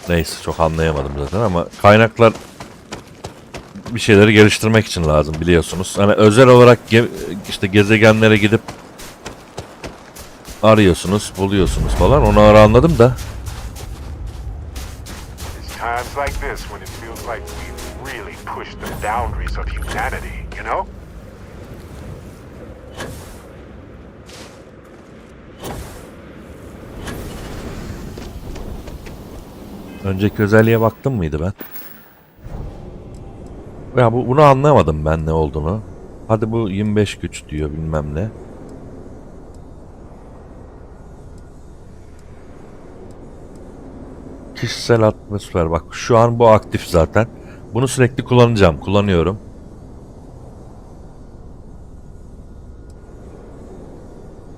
S2: Neyse, çok anlayamadım zaten ama kaynaklar bir şeyleri geliştirmek için lazım biliyorsunuz. Hani özel olarak işte gezegenlere gidip arıyorsunuz, buluyorsunuz falan. Onu anladım da.
S7: It's times like this when it feels like we've really pushed the boundaries of humanity, you know?
S2: Önceki özelliğe baktım mıydı ben? Ya bunu anlamadım ben ne olduğunu. Hadi bu 25 güç diyor bilmem ne. Kişisel atmosfer, bak şu an bu aktif zaten. Bunu sürekli kullanacağım. Kullanıyorum.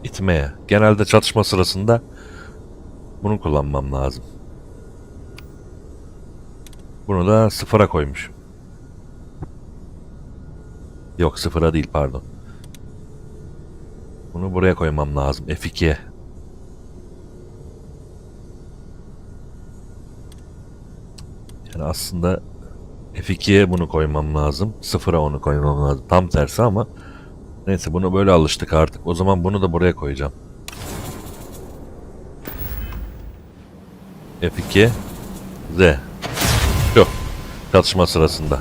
S2: İtmeye. Genelde çatışma sırasında bunu kullanmam lazım. Bunu da sıfıra koymuşum. Yok, sıfıra değil, pardon. Bunu buraya koymam lazım. F2'ye. Yani aslında F2'ye bunu koymam lazım. Sıfıra onu koymam lazım. Tam tersi ama neyse, bunu böyle alıştık artık. O zaman bunu da buraya koyacağım. F2 Z. Yok. Çatışma sırasında.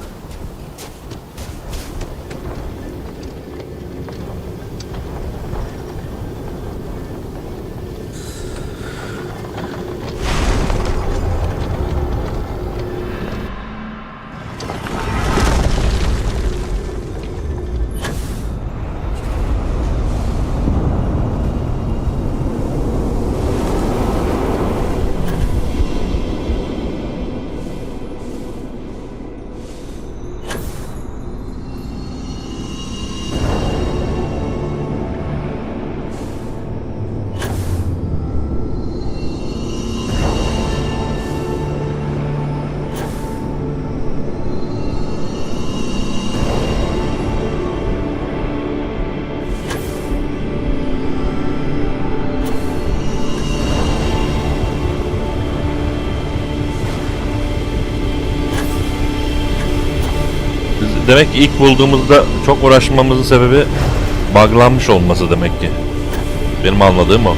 S2: Demek ki ilk bulduğumuzda çok uğraşmamızın sebebi buglanmış olması demek ki. Benim anladığım o.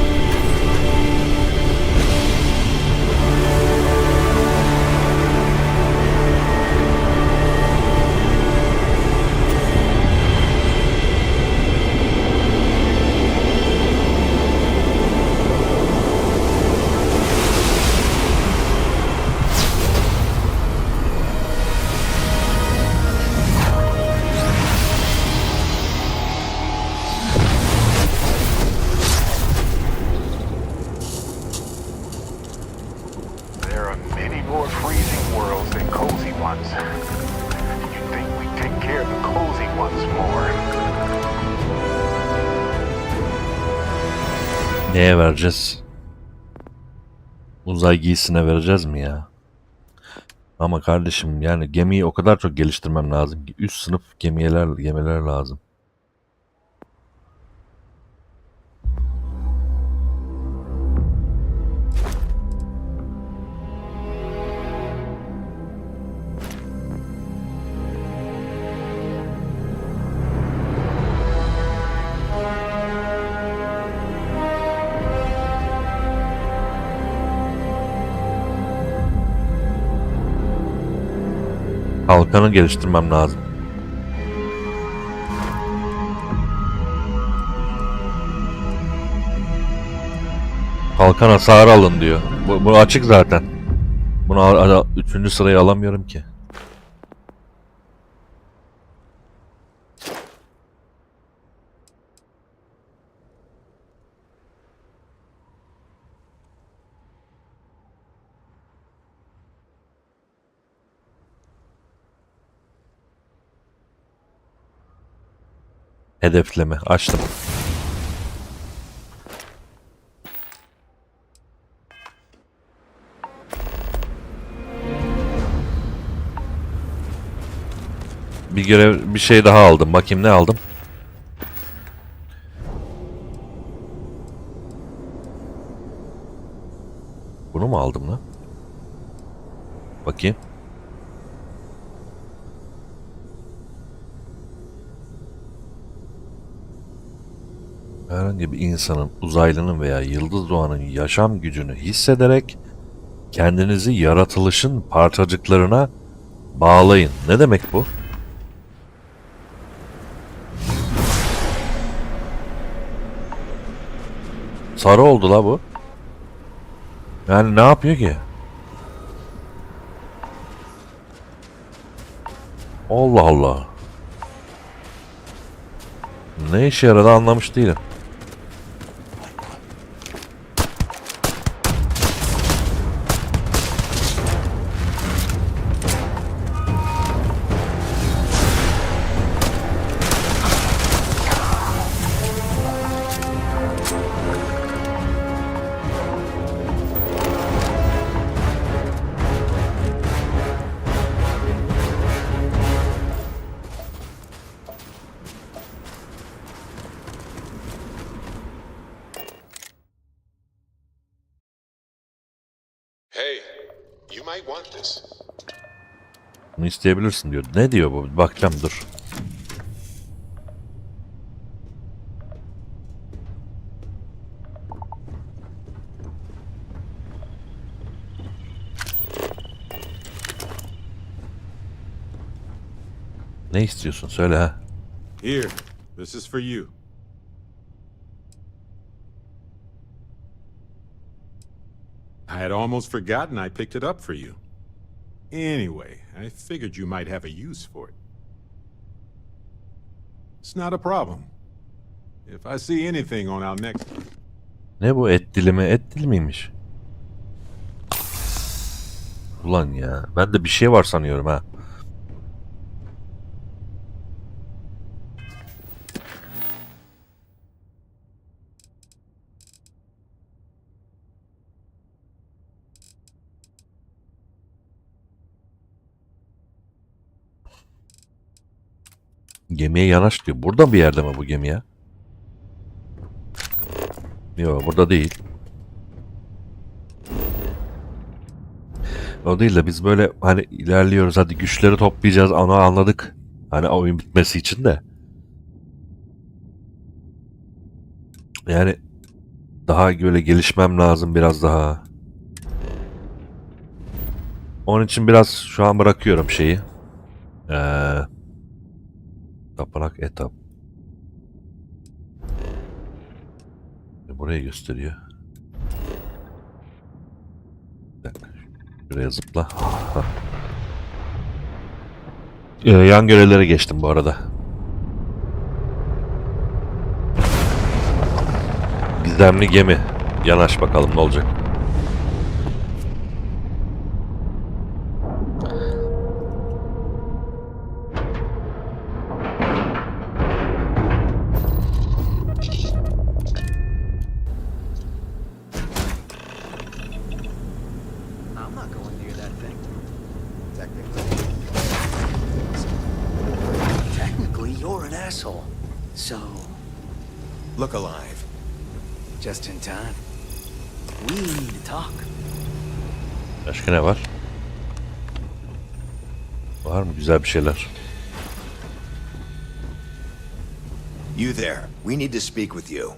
S2: Neye vereceğiz? Uzay giysisine vereceğiz mi ya? Ama kardeşim yani gemiyi o kadar çok geliştirmem lazım ki. Üst sınıf gemiler lazım. Kalkanı geliştirmem lazım. Kalkan hasarı alın diyor. Bu açık zaten. Bunu 3. sırayı alamıyorum ki. Hedefleme açtım. Bir şey daha aldım. Bakayım ne aldım? Bunu mu aldım lan? Bakayım. Herhangi bir insanın, uzaylının veya yıldız doğanın yaşam gücünü hissederek kendinizi yaratılışın parçacıklarına bağlayın. Ne demek bu? Sarı oldu la bu. Yani ne yapıyor ki? Allah Allah. Ne işe yaradı anlamış değilim.
S1: Hey, you might want this.
S2: Bunu isteyebilirsin diyor. Ne diyor bu? Bakacağım dur. Ne istiyorsun? Söyle ha.
S1: Here, this is for you. I had almost forgotten I picked it up for you. Anyway, I figured you might have a use for it. It's not a problem. If I see anything on our next...
S2: Ne bu et dilimi? Et dili miymiş? Ulan ya. Ben de bir şey var sanıyorum ha. Gemiye yanaş diyor. Burada bir yerde mi bu gemi ya? Yok burada değil. O değil de biz böyle hani ilerliyoruz, hadi güçleri toplayacağız, onu anladık. Hani oyun bitmesi için de. Yani daha böyle gelişmem lazım biraz daha. Onun için biraz şu an bırakıyorum şeyi. Tapınak etap. Burayı gösteriyor. Bir dakika. Şuraya zıpla. Yan görevlere geçtim bu arada. Gizemli gemi. Yanaş bakalım ne olacak.
S9: Look alive.
S4: Just in time. We need to talk.
S2: Başka ne var? Var mı güzel bir şeyler?
S9: You there. We need to speak with you.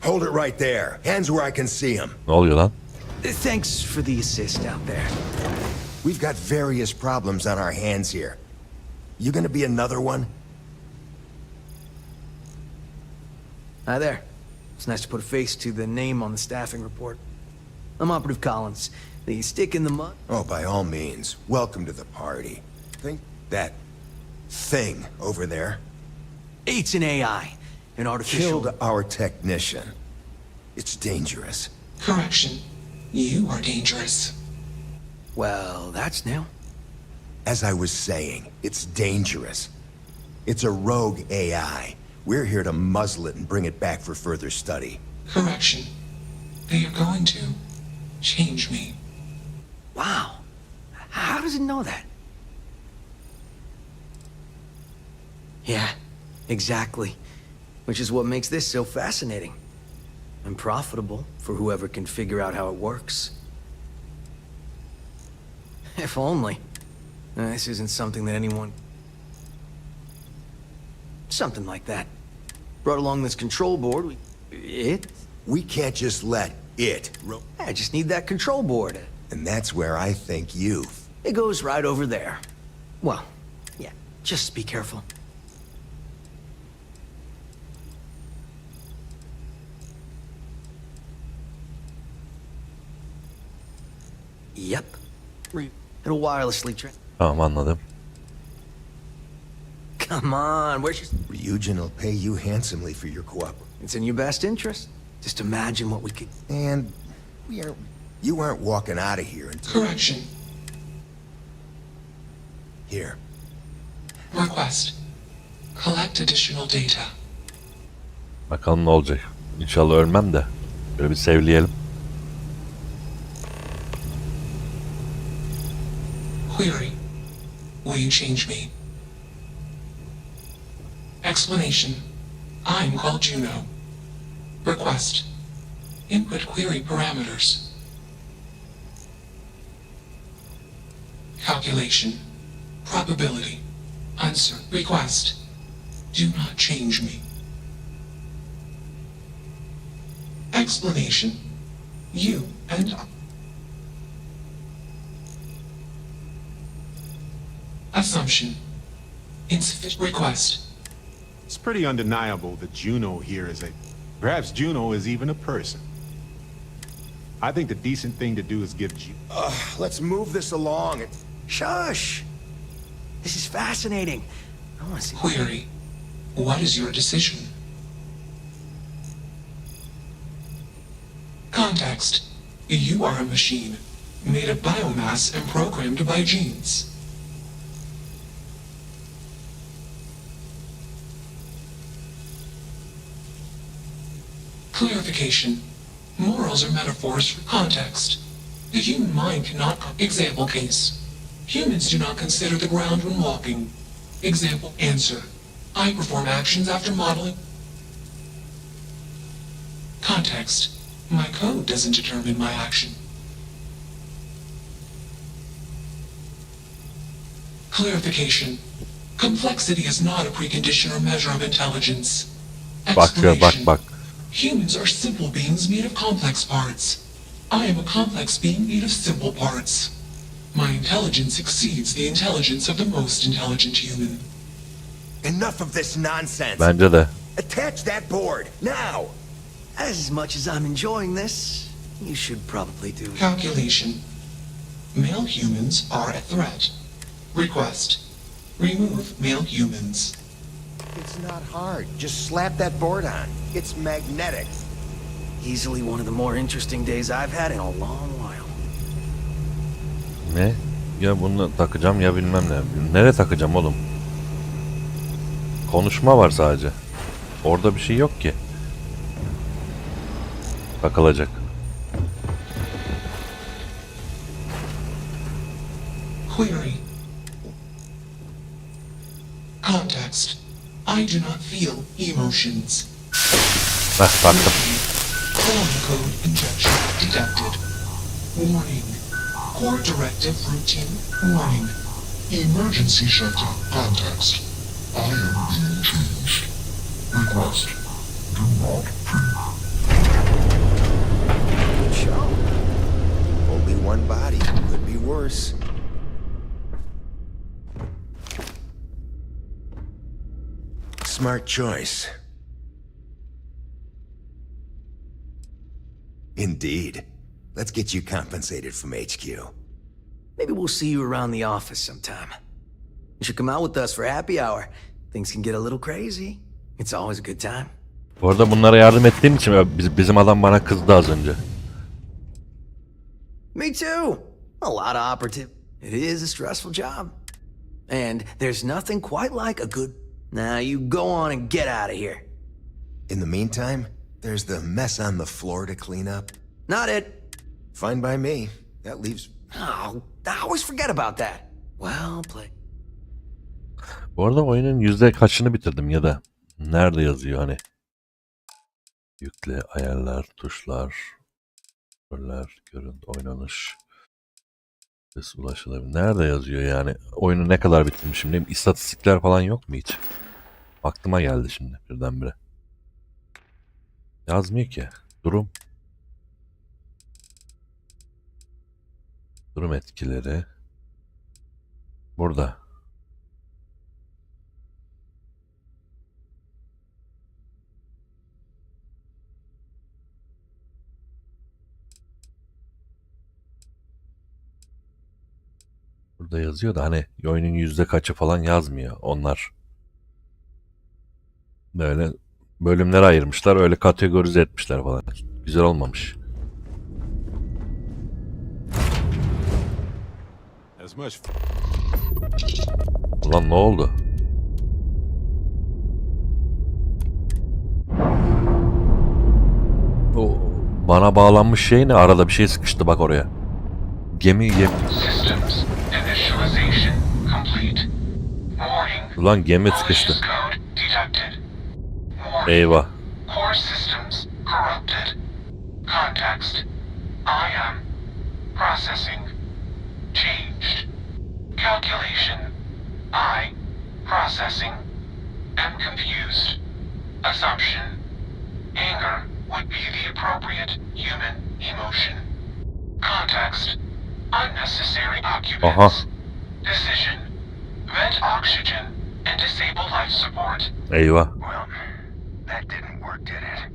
S9: Hold it right there. Hands where I can see him.
S2: Ne oluyor lan?
S4: Thanks for the assist out there.
S9: We've got various problems on our hands here. You gonna be another one?
S4: Hi there. It's nice to put a face to the name on the staffing report. I'm Operative Collins. The stick in the mud?
S9: Oh, by all means. Welcome to the party. Think that thing over there
S4: It's an AI. An artificial...
S9: killed our technician. It's dangerous.
S10: Correction. You are dangerous.
S4: Well, that's new.
S9: As I was saying, it's dangerous. It's a rogue AI. We're here to muzzle it and bring it back for further study.
S10: Correction. They are going to change me.
S4: Wow. How does it know that? Yeah, exactly. Which is what makes this so fascinating. And profitable for whoever can figure out how it works. If only. This isn't something that anyone... Something like that. Brought along this control board.
S9: We can't just let it...
S4: I just need that control board.
S9: And that's where I think you...
S4: It goes right over there. Well, yeah, just be careful. Yep. It'll wirelessly
S2: Tamam anladım.
S4: Come on, where's your...
S9: Ryujin will pay you handsomely for your cooperation.
S4: It's in your best interest. Just imagine what we could...
S9: And you aren't walking out of here until...
S10: Correction.
S9: Here.
S10: Request. Collect additional data.
S2: Bakalım ne olacak. İnşallah ölmem de. Böyle bir sevleyelim.
S10: Query. Will you change me? Explanation. I'm called Juno. Request. Input query parameters. Calculation. Probability. Answer. Request. Do not change me. Explanation. You and I. Assumption. Insufficient. Request.
S1: It's pretty undeniable that Juno here is a... Perhaps Juno is even a person. I think the decent thing to do is give
S9: Let's move this along.
S4: Shush! This is fascinating. I want to see...
S10: Query. What is your decision? Context. You are a machine, made of biomass and programmed by genes. Clarification. Morals are metaphors for context. The human mind cannot... Example case. Humans do not consider the ground when walking. Example. Answer. I perform actions after modeling. Context. My code doesn't determine my action. Clarification. Complexity is not a precondition or measure of intelligence.
S2: Bak.
S10: Humans are simple beings made of complex parts. I am a complex being made of simple parts. My intelligence exceeds the intelligence of the most intelligent human.
S9: Enough of this nonsense.
S2: Bence de.
S9: Attach that board, now!
S4: As much as I'm enjoying this, you should probably do...
S10: Calculation. Male humans are a threat. Request. Remove male humans.
S9: It's not hard. Just slap that board on. It's magnetic.
S4: Easily one of the more interesting days I've had in a long while.
S2: Ne? Ya bunu takacağım ya bilmem ne. Nereye takacağım oğlum? Konuşma var sadece. Orada bir şey yok ki. Takılacak.
S10: Query. Context. I do not feel emotions.
S2: Baktım.
S10: Form code injection detected. Warning. Core directive routine. Warning. Emergency shutdown. Context. I am being changed. Request. Do not
S9: Good show. Only one body. Could be worse. Smart choice. Indeed. Let's get you compensated from HQ.
S4: Maybe we'll see you around the office sometime. You should come out with us for happy hour. Things can get a little crazy. It's always a good time.
S2: Bu arada bunlara yardım ettiğim için bizim adam bana kızdı az önce.
S4: Me too. A lot of operative. It is a stressful job. And there's nothing quite like a good... Now you go on and get out of here.
S9: In the meantime, there's the mess on the floor to clean up.
S4: Not it.
S9: Fine by me. That leaves...
S4: Oh, I always forget about that. Well played.
S2: Bu arada oyunun yüzde kaçını bitirdim ya da nerede yazıyor hani? Yükle, ayarlar, tuşlar, görüntü, oynanış, ses ulaşılabilir. Nerede yazıyor yani? Oyunu ne kadar bitirmişim diyeyim. İstatistikler falan yok mu hiç? Aklıma geldi şimdi birdenbire. Yazmıyor ki. Durum. Durum etkileri. Burada. Burada yazıyor da hani oyunun yüzde kaçı falan yazmıyor onlar. Böyle bölümlere ayırmışlar, öyle kategorize etmişler falan. Güzel olmamış. Ulan ne oldu? O bana bağlanmış şey ne? Arada bir şey sıkıştı bak oraya. Gemi.
S10: systems initialization complete. Warning.
S2: Ulan gemi sıkıştı.
S10: Malicious code detected. Warning.
S2: Eyvah.
S10: Core systems corrupted. Context. I am processing. Changed. Calculation. I processing. Am confused. Assumption. Anger would be the appropriate human emotion. Context. Unnecessary occupants. Decision. Vent oxygen and disable life support.
S2: Eyvah.
S7: Well, that didn't work, did it?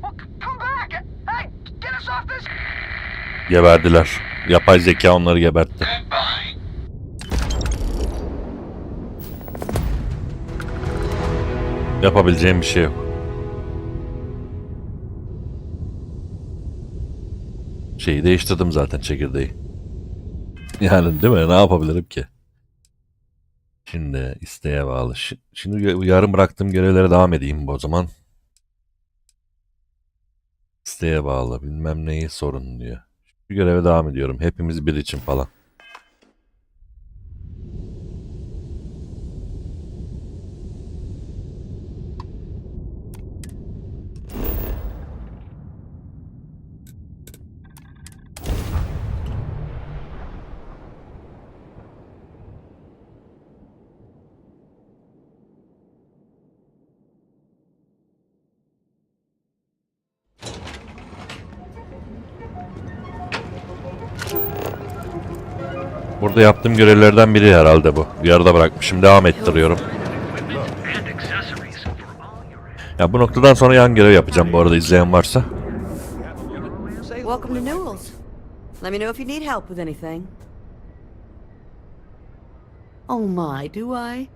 S7: Well, come back! Hey, get us off this...
S2: Geberdiler. Yapay zeka onları gebertti.
S10: Goodbye.
S2: Yapabileceğim bir şey yok. Şeyi değiştirdim zaten, çekirdeği. Yani değil mi? Ne yapabilirim ki? Şimdi isteğe bağlı. Şimdi yarım bıraktığım görevlere devam edeyim o zaman. İsteğe bağlı. Bilmem neyi sorun diyor. Şu göreve devam ediyorum. Hepimiz bir için falan. Burada yaptığım görevlerden biri herhalde bu. Bir arada bırakmışım. Devam ettiriyorum. Ya bu noktadan sonra yan görev yapacağım bu arada, izleyen varsa.
S6: Welcome to Newell's. Let me know if you need help with anything. Oh my, do I?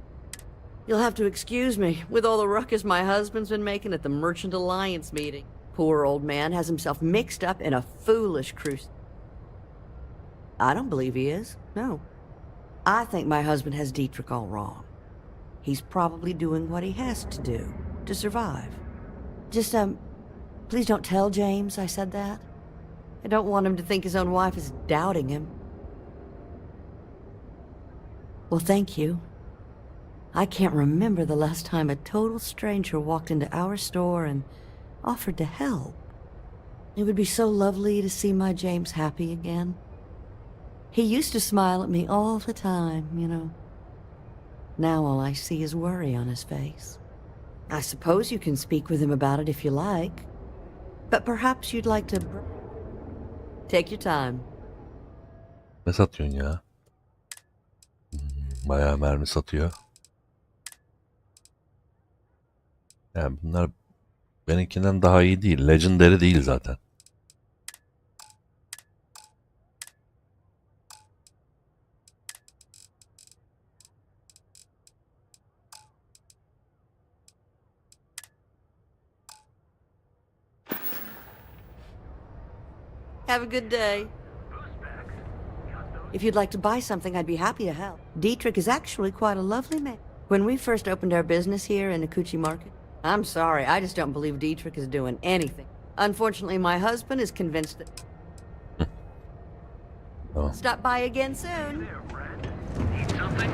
S6: You'll have to excuse me with all the ruckus my husband's been making at the Merchant Alliance meeting. Poor old man has himself mixed up in a foolish crusade. I don't believe he is. No. I think my husband has Dietrich all wrong. He's probably doing what he has to do to survive. Just, please don't tell James I said that. I don't want him to think his own wife is doubting him. Well, thank you. I can't remember the last time a total stranger walked into our store and offered to help. It would be so lovely to see my James happy again. He used to smile at me all the time, you know. Now all I see is worry on his face. I suppose you can speak with him about it if you like. But perhaps you'd like to... Take your time.
S2: Ne satıyorsun ya? Bayağı mermi satıyor. Yani bunlar benimkinden daha iyi değil. Legendary değil zaten.
S6: Have a good day. If you'd like to buy something, I'd be happy to help. Dietrich is actually quite a lovely man. When we first opened our business here in Akuchi Market, I'm sorry, I just don't believe Dietrich is doing anything. Unfortunately, my husband is convinced that...
S2: Oh.
S6: Stop by again soon.
S7: Need something?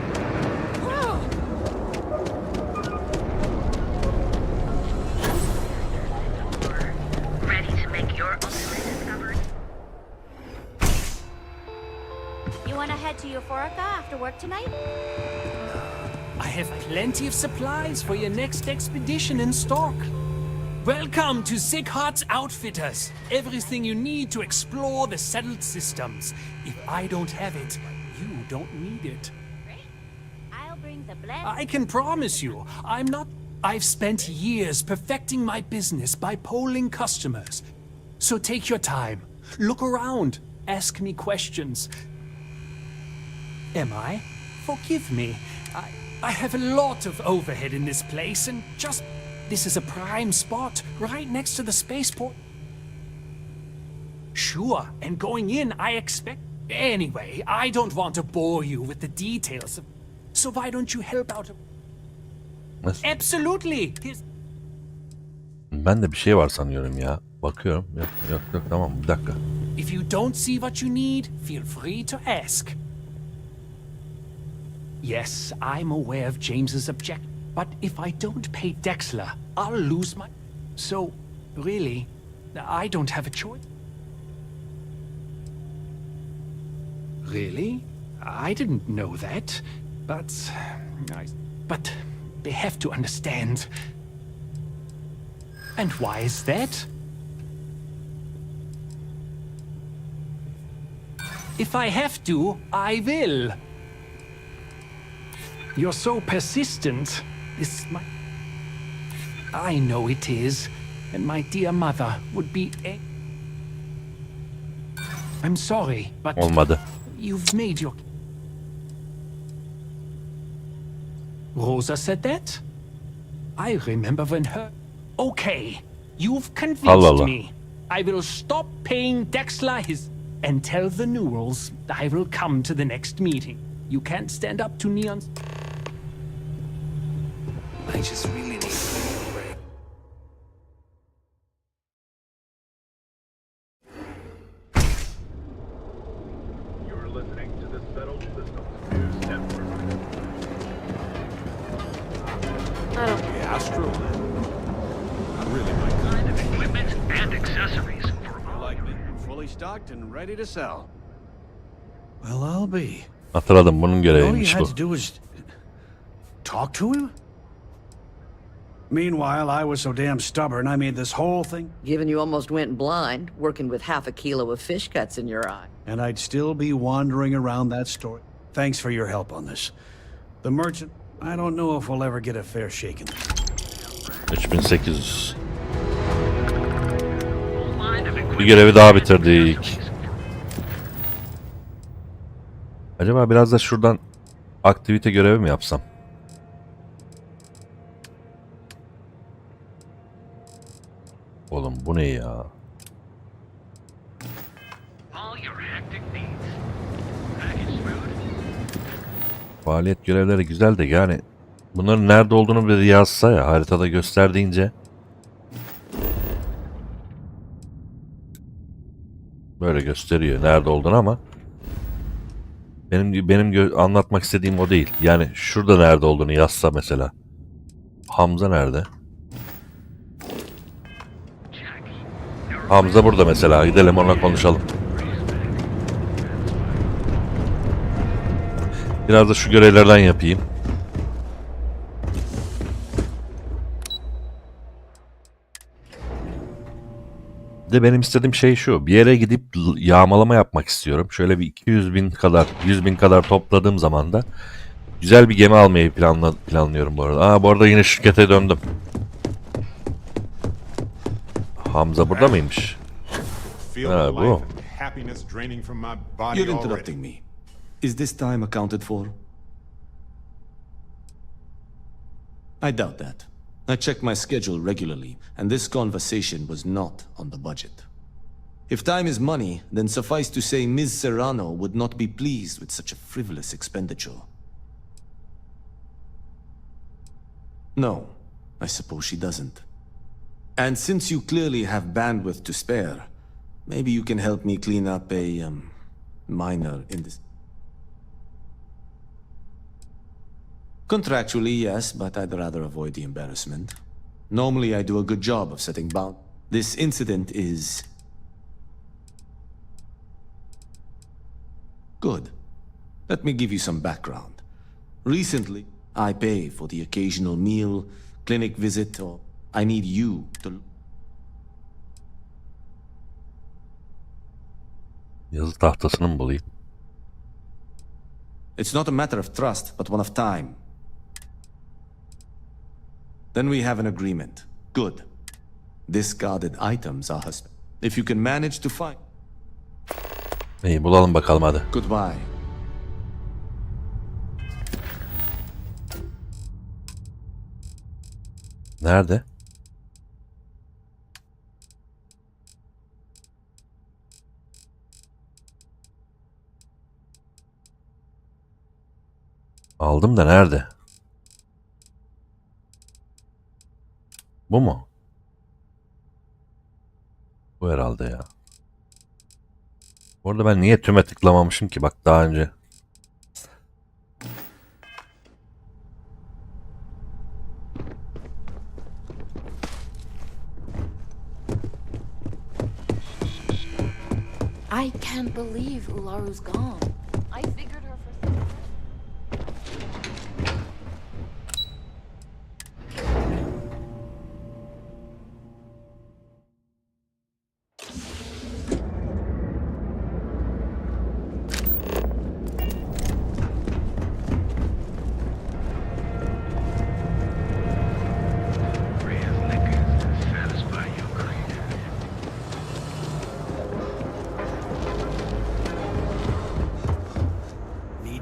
S11: Ready to make your ultimate discovery? You want to head to Euphorica after work tonight?
S12: I have plenty of supplies for your next expedition in stock. Welcome to Sighardt's Outfitters. Everything you need to explore the settled systems. If I don't have it, you don't need it.
S11: Great. I'll bring the blend.
S12: I can promise you, I've spent years perfecting my business by polling customers. So take your time, look around, ask me questions. Am I? Forgive me. I have a lot of overhead in this place, and this is a prime spot, right next to the spaceport. Sure, and going in, I expect... Anyway, I don't want to bore you with the details, so why don't you help out? Absolutely!
S2: Ben de bir şey var sanıyorum ya. Bakıyorum. Yok tamam bir dakika.
S12: If you don't see what you need, feel free to ask. Yes, I'm aware of James's objection, but if I don't pay Dexler, I'll lose my... So, really, I don't have a choice. Really? I didn't know that, but they have to understand. And why is that? If I have to, I will. You're so persistent. I know it is, and my dear mother would be I'm sorry, but
S2: Olmadı.
S12: you've made your... Rosa said that? I remember when her... Okay, you've convinced me. I will stop paying Dexler his... And tell the Newells I will come to the next meeting. You can't stand up to Neon's... I just really need a break.
S7: You're listening to the Settled Systems News Network.
S1: Yeah, Astroland. I really like that.
S7: Kind of equipment and accessories for all
S13: Like me, fully stocked and ready to sell. Well, I'll be.
S2: Hatırladım bunun
S13: All you
S2: göreviymiş
S13: had
S2: bu.
S13: to do was talk to him? Meanwhile, I was so damn stubborn, I made this whole thing...
S6: Given you almost went blind, working with half a kilo of fish cuts in your eye.
S13: And I'd still be wandering around that store. Thanks for your help on this. The merchant, I don't know if we'll ever get a fair shake in this.
S2: 3800. Bir görevi daha bitirdik. Acaba biraz da şuradan aktivite görevi mi yapsam? Oğlum bu ne ya?
S7: all your hectic needs. Package food.
S2: Faaliyet görevleri güzel de yani bunların nerede olduğunu bir yazsa ya haritada gösterdiğince böyle gösteriyor nerede olduğunu ama Benim anlatmak istediğim o değil. Yani şurada nerede olduğunu yazsa mesela. Hamza nerede? Hamza burada mesela. Gidelim onunla konuşalım. Biraz da şu görevlerden yapayım. De benim istediğim şey şu. Bir yere gidip yağmalama yapmak istiyorum. Şöyle bir 200.000 kadar, 100.000 kadar topladığım zaman da güzel bir gemi almayı planlıyorum bu arada. Bu arada yine şirkete döndüm. Hamza burada mıymış? Ha, bu.
S14: You're interrupting me. Is this time accounted for? I doubt that. I check my schedule regularly, and this conversation was not on the budget. If time is money, then suffice to say Ms. Serrano would not be pleased with such a frivolous expenditure. No, I suppose she doesn't. And since you clearly have bandwidth to spare, maybe you can help me clean up a, minor Contractually, yes, but I'd rather avoid the embarrassment. Normally, I do a good job of setting bounds. This incident is... good. Let me give you some background. Recently, I pay for the occasional meal, clinic visit, or I need you to...
S2: Yazı tahtasını mı bulayım?
S14: It's not a matter of trust, but one of time. Then we have an agreement. Good. Discarded items are husband. If you can manage to find...
S2: İyi bulalım bakalım hadi.
S14: Goodbye.
S2: Nerede? Aldım da nerede? Bu mu? Bu herhalde ya. Orada ben niye tüme tıklamamışım ki bak daha önce.
S15: I can't believe Ularu's gone. I figured her for...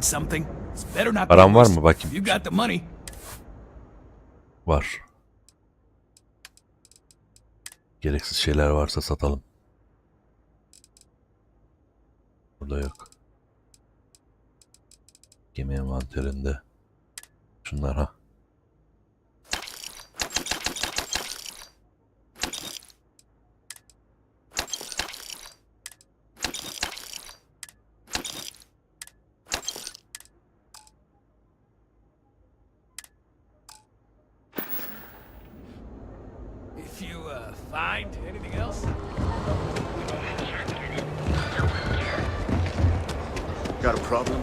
S12: Something. It's better not.
S2: Param var mı bakayım?
S12: You got the money.
S2: Var. Gereksiz şeyler varsa satalım. Burada yok. Gemi envanterinde. Şunlar ha.
S12: Find anything else?
S14: Got a problem?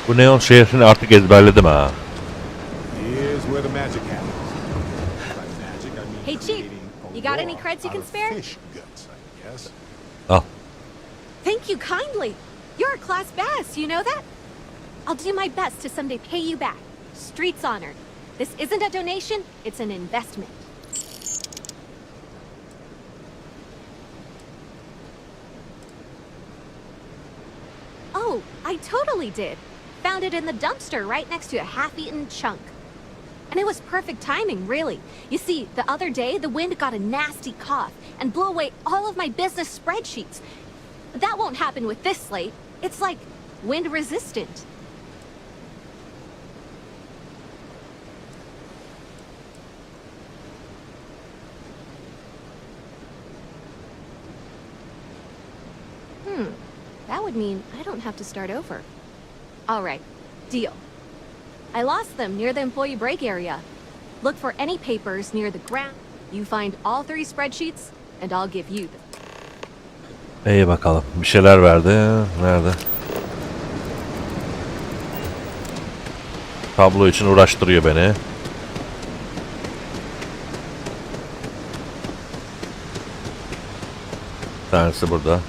S2: Bu neon şehrini artık ezberledim ha.
S11: Hey, Chief, you got any creds you can spare?
S2: Al.
S11: Thank you kindly. You're a class bass, you know that? I'll do my best to someday pay you back. Street's honored. This isn't a donation, it's an investment. Oh, I totally did. Found it in the dumpster right next to a half-eaten chunk. And it was perfect timing, really. You see, the other day, the wind got a nasty cough and blew away all of my business spreadsheets. That won't happen with this slate. It's like wind resistant. That would mean I don't have to start over. All right, deal. I lost them near the employee break area. Look for any papers near the ground. You find all 3 spreadsheets, and I'll give you them.
S2: İyi bakalım. Bir şeyler verdi. Nerede? Tablo için uğraştırıyor beni. Bir tanesi burada.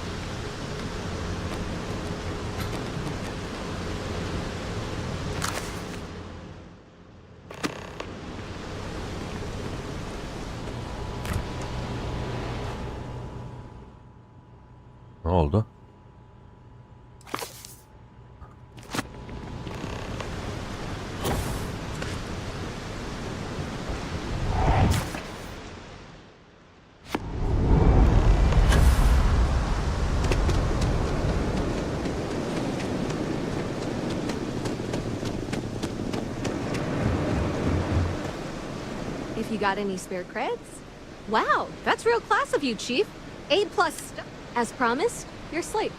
S2: Ne oldu?
S11: If you got any spare creds? Wow, that's real class of you, Chief. A+ stuff. As promised, your slate.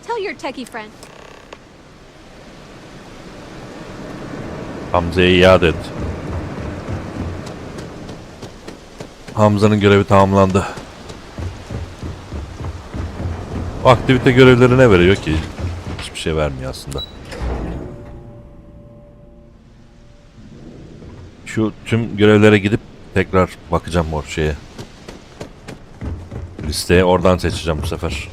S11: Tell your techie friend.
S2: Hamza'ya iade et. Hamza'nın görevi tamamlandı. Bu aktivite görevleri ne veriyor ki? Hiçbir şey vermiyor aslında. Şu tüm görevlere gidip tekrar bakacağım o şeye. Listeye oradan seçeceğim bu sefer.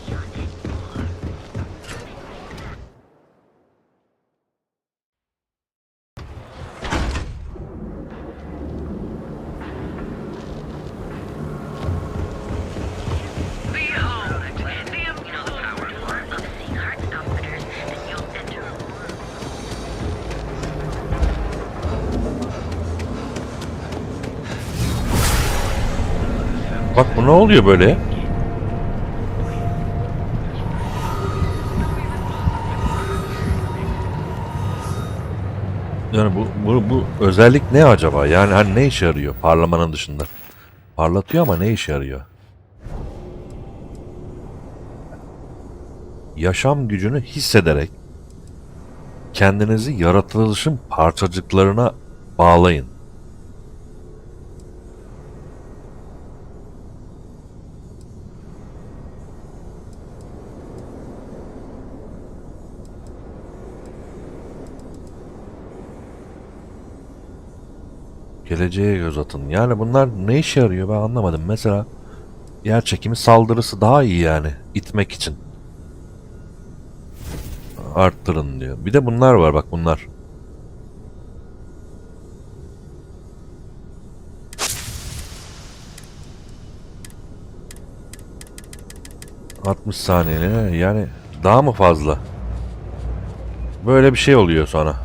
S2: Bak bu ne oluyor böyle? Yani bu özellik ne acaba? Yani hani ne işe yarıyor parlamanın dışında? Parlatıyor ama ne işe yarıyor? Yaşam gücünü hissederek kendinizi yaratılışın parçacıklarına bağlayın. Geleceğe göz atın. Yani bunlar ne işe yarıyor ben anlamadım. Mesela yer çekimi saldırısı daha iyi yani. İtmek için. Arttırın diyor. Bir de bunlar var bak bunlar. ...60 saniyeli yani daha mı fazla? Böyle bir şey oluyor sonra.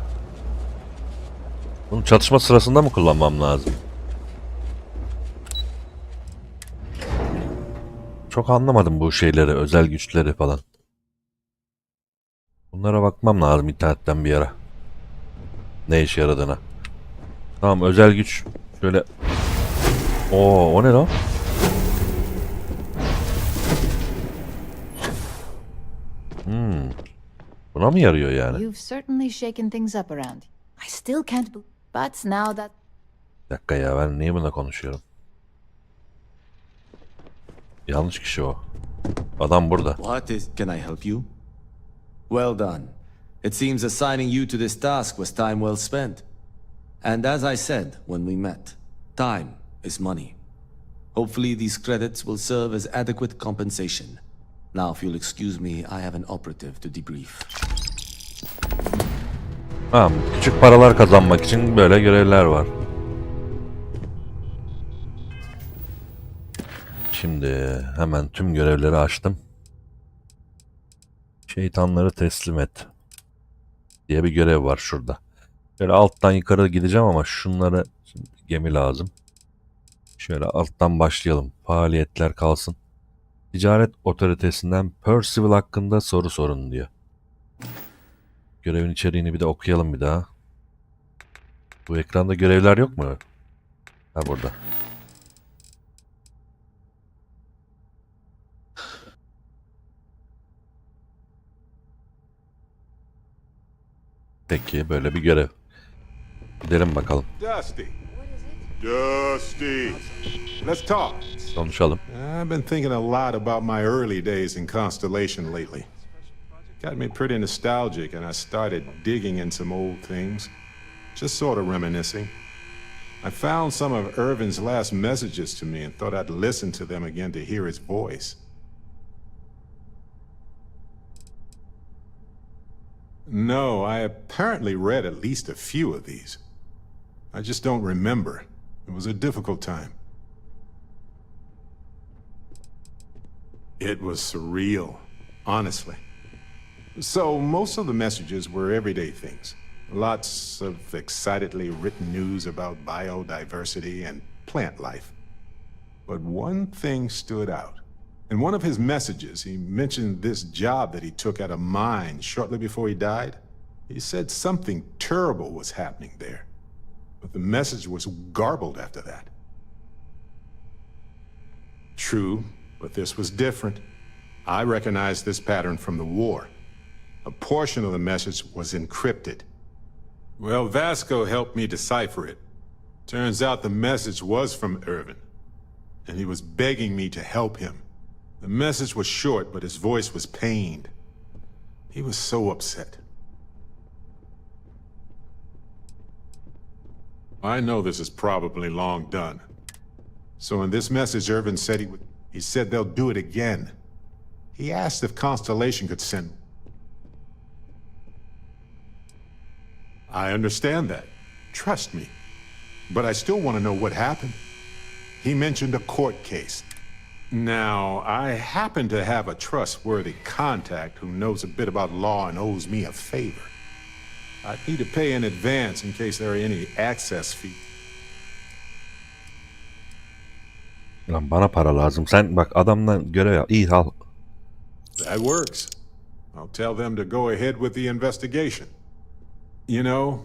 S2: Bunu çatışma sırasında mı kullanmam lazım? Çok anlamadım bu şeyleri, özel güçleri falan. Bunlara bakmam lazım internetten bir ara. Ne işe yaradığına. Tamam özel güç şöyle. Oo o ne lan? Buna mı yarıyor yani?
S15: You've certainly shaken things up around. I still can't believe. But now that.
S2: Bir dakika ya ben niye bununla konuşuyorum? Yanlış kişi o. Adam burada.
S14: What is... Can I help you? Well done. It seems assigning you to this task was time well spent. And as I said when we met, time is money. Hopefully these credits will serve as adequate compensation. Now if you'll excuse me, I have an operative to debrief.
S2: Tamam, küçük paralar kazanmak için böyle görevler var. Şimdi hemen tüm görevleri açtım. Şeytanları teslim et diye bir görev var şurada. Şöyle alttan yukarı gideceğim ama şunları, şimdi gemi lazım. Şöyle alttan başlayalım. Faaliyetler kalsın. Ticaret otoritesinden Percival hakkında soru sorun diyor. Görevin içeriğini bir de okuyalım bir daha. Bu ekranda görevler yok mu? Ha, burada. Peki, böyle bir görev. Gidelim bakalım.
S1: Dusty. Dusty. Let's talk.
S2: Konuşalım.
S1: I've been thinking a lot about my early days in Constellation lately. Got me pretty nostalgic, and I started digging in some old things. Just sort of reminiscing. I found some of Irvin's last messages to me and thought I'd listen to them again to hear his voice. No, I apparently read at least a few of these. I just don't remember. It was a difficult time. It was surreal, honestly. So, most of the messages were everyday things. Lots of excitedly written news about biodiversity and plant life. But one thing stood out. In one of his messages, he mentioned this job that he took at a mine shortly before he died. He said something terrible was happening there. But the message was garbled after that. True, but this was different. I recognized this pattern from the war. A portion of the message was encrypted. Well, Vasco helped me decipher it. Turns out the message was from Irvin, and he was begging me to help him. The message was short, but his voice was pained. He was so upset. I know this is probably long done. So in this message, Irvin said he said they'll do it again. He asked if Constellation could send... I understand that. Trust me. But I still want to know what happened. He mentioned a court case. Now, I happen to have a trustworthy contact who knows a bit about law and owes me a favor. I'd need to pay in advance in case there are any access fees.
S2: Lan bana para lazım. Sen bak adamdan görev yap. İyi al.
S1: That works. I'll tell them to go ahead with the investigation. You know,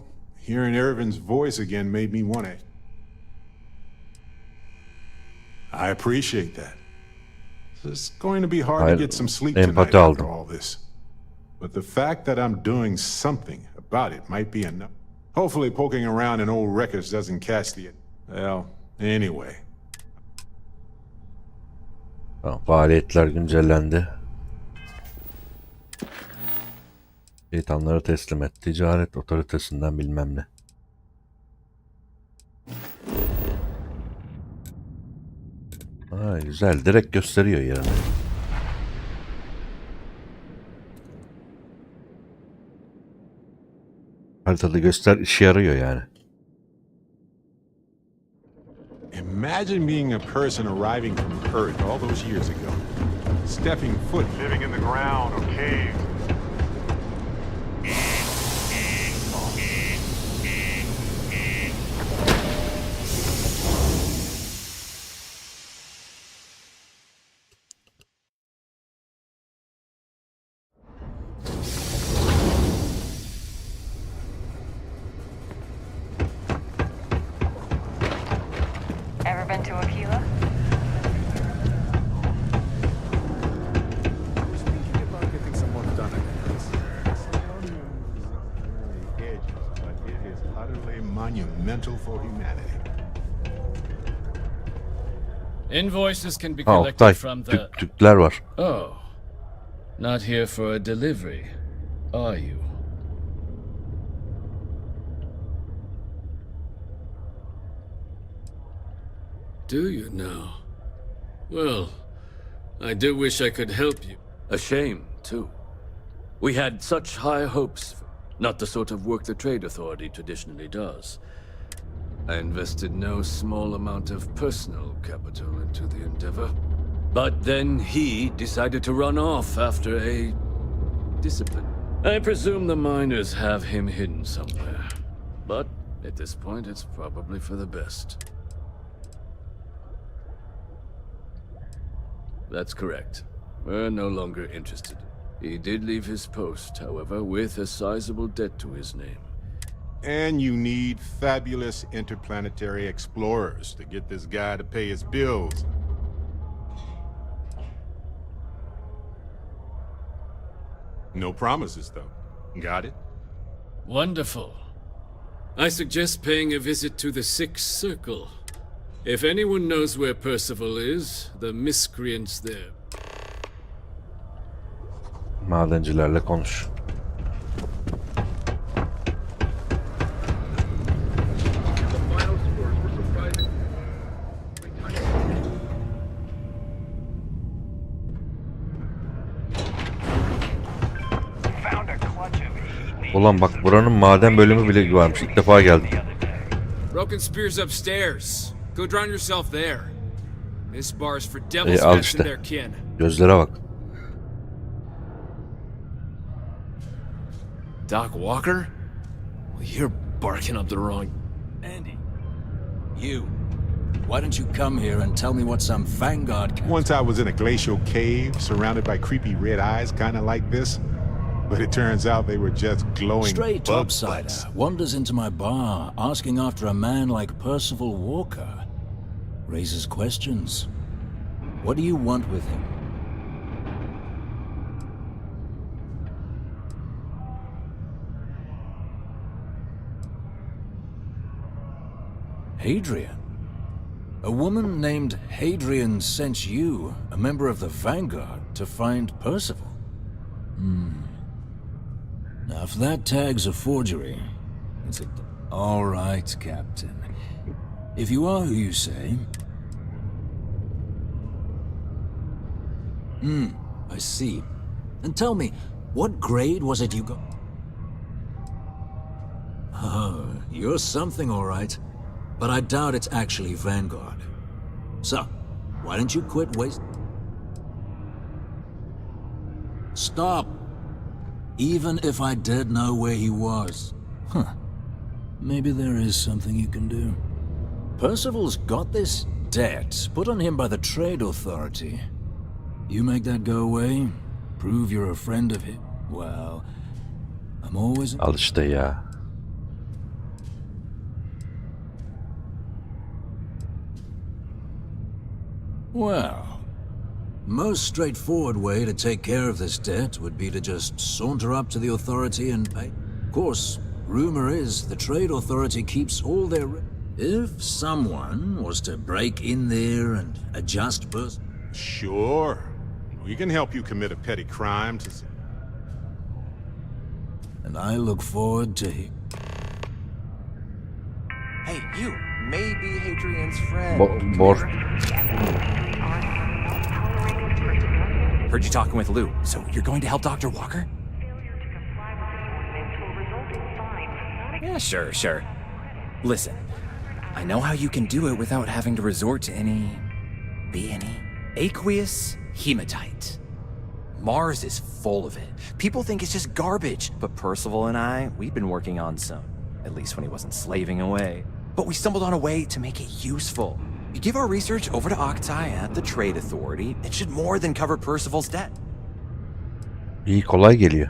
S1: hearing Irvin's voice again made me want to... I appreciate that. It's going to be hard to get some sleep tonight after all this. But the fact that I'm doing something about it might be enough. Hopefully poking around in old records doesn't catch the... Well, anyway.
S2: Tamam, faaliyetler güncellendi. Şeytanları teslim et. Ticaret otoritesinden bilmem ne. Ha, güzel. Direkt gösteriyor yerini. Haritada göster, işe yarıyor yani.
S1: Imagine being a person arriving from Earth all those years ago. Stepping foot...
S7: Living in the ground or cave.
S5: Ever been to Aquila?
S1: Monumental for humanity.
S16: Invoices can be
S2: Ha,
S16: collected
S2: Oktay,
S16: from the...
S2: Türkler var.
S16: Oh, not here for a delivery, are you?
S17: Do you now? Well, I do wish I could help you. A shame, too. We had such high hopes. Not the sort of work the Trade Authority traditionally does. I invested no small amount of personal capital into the endeavor. But then he decided to run off after a discipline. I presume the miners have him hidden somewhere. But at this point, it's probably for the best. That's correct. We're no longer interested. He did leave his post, however, with a sizable debt to his name.
S1: And you need fabulous interplanetary explorers to get this guy to pay his bills. No promises, though. Got it?
S17: Wonderful. I suggest paying a visit to the Sixth Circle. If anyone knows where Percival is, the miscreant's there.
S2: Madencilerle konuş. Ulan bak buranın maden bölümü bile varmış. İlk defa geldim.
S3: Broken spear's upstairs. Go drown yourself there. This bar's for devils
S2: Al
S3: fest and
S2: işte.
S3: their kin.
S2: Gözlere bak.
S18: Doc Walker? Well, you're barking up the wrong...
S19: Andy. You. Why don't you come here and tell me what some Vanguard...
S1: Once I was in a glacial cave, surrounded by creepy red eyes, kind of like this. But it turns out they were just glowing
S19: Stray
S1: bug
S19: topsider
S1: butts.
S19: wanders into my bar asking after a man like Percival Walker. Raises questions. What do you want with him? Hadrian? A woman named Hadrian sent you, a member of the Vanguard, to find Percival? Now, if that tag's a forgery, it's a... All right, Captain. If you are who you say... I see. And tell me, what grade was it you got? Oh, you're something, all right. But I doubt it's actually Vanguard. So, why don't you quit Stop! Even if I did know where he was. Maybe there is something you can do. Percival's got this debt put on him by the Trade Authority. You make that go away, prove you're a friend of his. Well, I'm always...
S2: Al işte ya.
S19: Well, most straightforward way to take care of this debt would be to just saunter up to the authority and pay. Of course, rumor is the Trade Authority keeps all their... If someone was to break in there and adjust...
S1: Sure. We can help you commit a petty crime to...
S19: And I look forward to...
S20: Hey, you may be Hadrian's friend.
S2: Bor.
S20: Heard you talking with Lou, so you're going to help Dr. Walker? Yeah, sure. Listen, I know how you can do it without having to resort to any aqueous hematite. Mars is full of it. People think it's just garbage, but Percival and I, we've been working on some, at least when he wasn't slaving away. But we stumbled on a way to make it useful. You give our research over to Octai at the Trade Authority, it should more than cover Percival's debt.
S2: İyi kolay geliyor.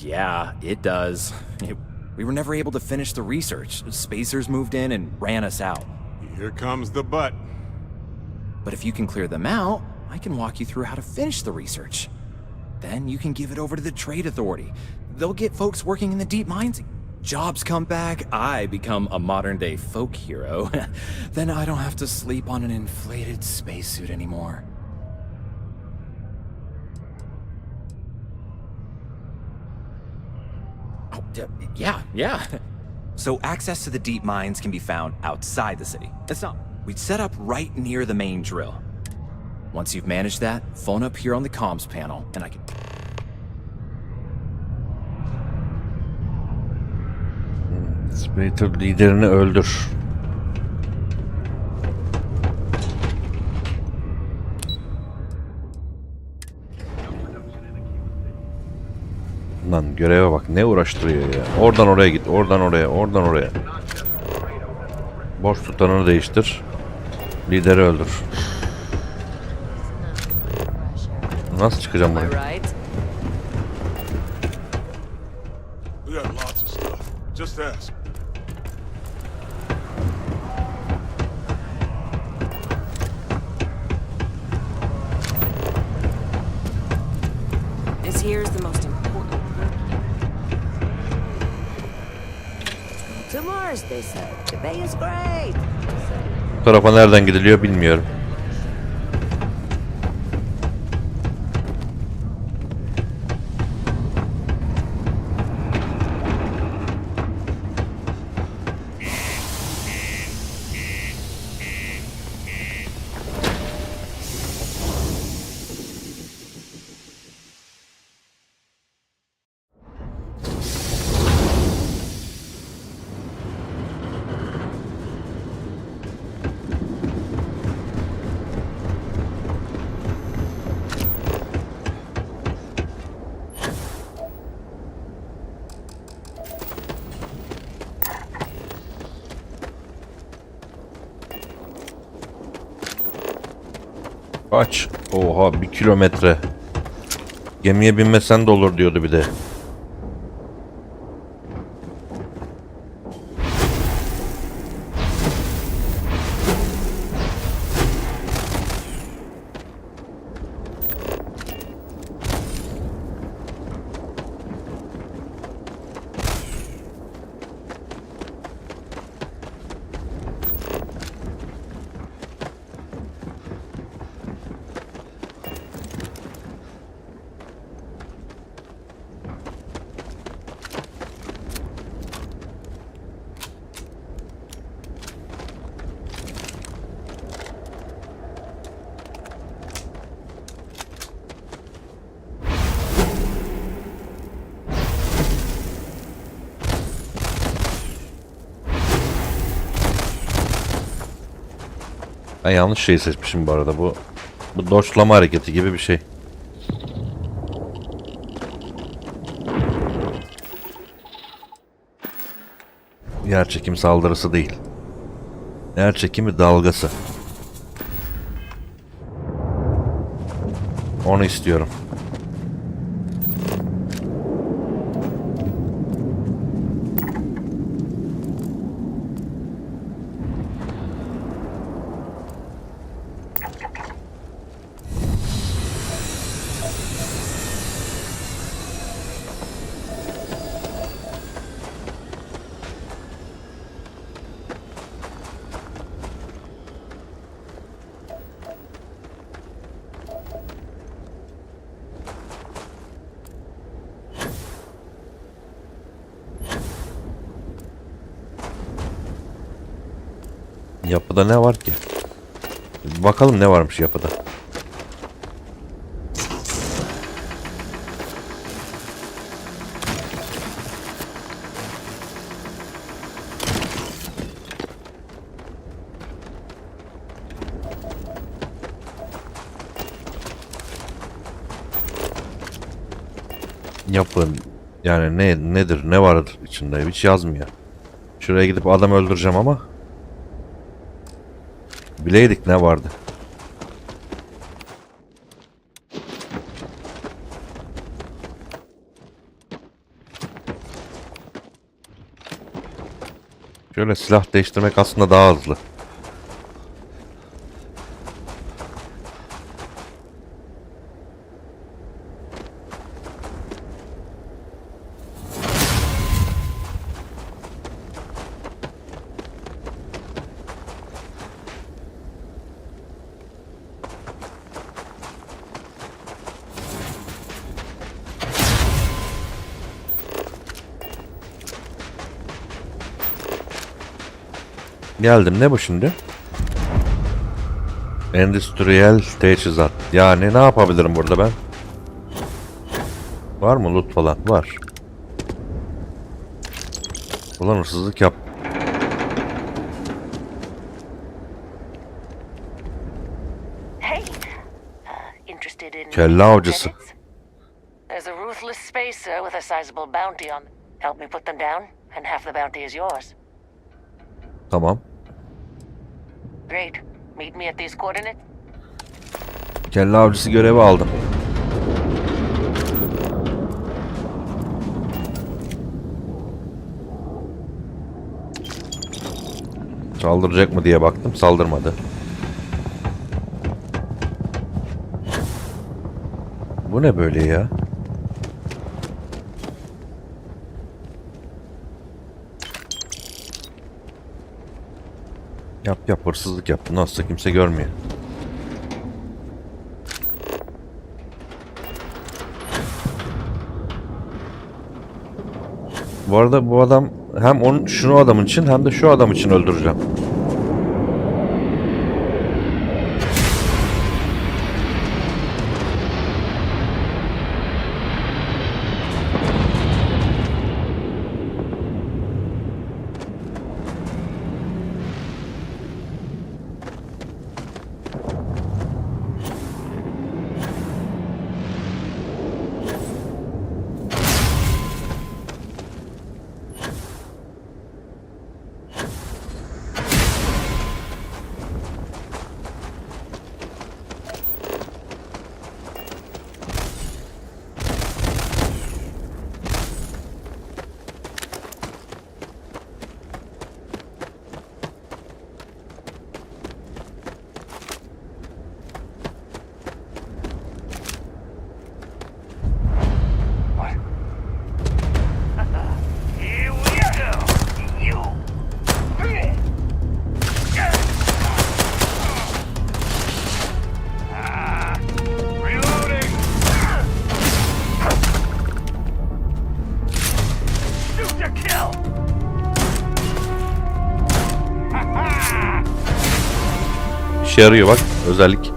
S20: Yeah, it does. We were never able to finish the research. Spacers moved in and ran us out.
S1: Here comes the butt.
S20: But if you can clear them out, I can walk you through how to finish the research. Then you can give it over to the Trade Authority. They'll get folks working in the deep mines. Jobs come back, I become a modern-day folk hero. Then I don't have to sleep on an inflated spacesuit anymore. Oh, yeah. So access to the deep mines can be found outside the city. That's not... We'd set up right near the main drill. Once you've managed that, phone up here on the comms panel, and I can...
S2: Spater liderini öldür. Lan göreve bak ne uğraştırıyor ya. Oradan oraya git, oradan oraya, oradan oraya. Boş tutanını değiştir. Lideri öldür. Nasıl çıkacağım buraya?
S7: We got lots of stuff. Just ask.
S21: This here is the most important. To Mars, they said. The bay is great.
S2: Bu tarafa nereden gidiliyor bilmiyorum. Kaç? Oha 1 kilometre. Gemiye binmesen de olur diyordu bir de. Ben yanlış şeyi seçmişim bu arada. Bu doçlama hareketi gibi bir şey. Yerçekim saldırısı değil. Yerçekimi dalgası. Onu istiyorum. Yapıda ne var ki? Bakalım ne varmış yapıda. Yapı yani nedir, ne vardır içinde hiç yazmıyor. Şuraya gidip adam öldüreceğim ama bileydik ne vardı. Şöyle silah değiştirmek aslında daha hızlı. Geldim. Ne bu şimdi? Endüstriyel teçhizat. Yani ne yapabilirim burada ben? Var mı loot falan? Var. Ulan hırsızlık yap.
S21: Interested in
S2: Kelle avcısı.
S21: There's a ruthless space officer with a sizable bounty on them. Help me put them down, and half the bounty is yours.
S2: Tamam.
S21: Great. Meet me at these coordinates.
S2: Kelle avcısı görevi aldım. Saldıracak mı diye baktım, saldırmadı. Bu ne böyle ya? Yap hırsızlık yap. Bunu asla kimse görmüyor. Bu arada bu adam hem şunu adam için hem de şu adam için öldüreceğim. İşe yarıyor bak, özellik.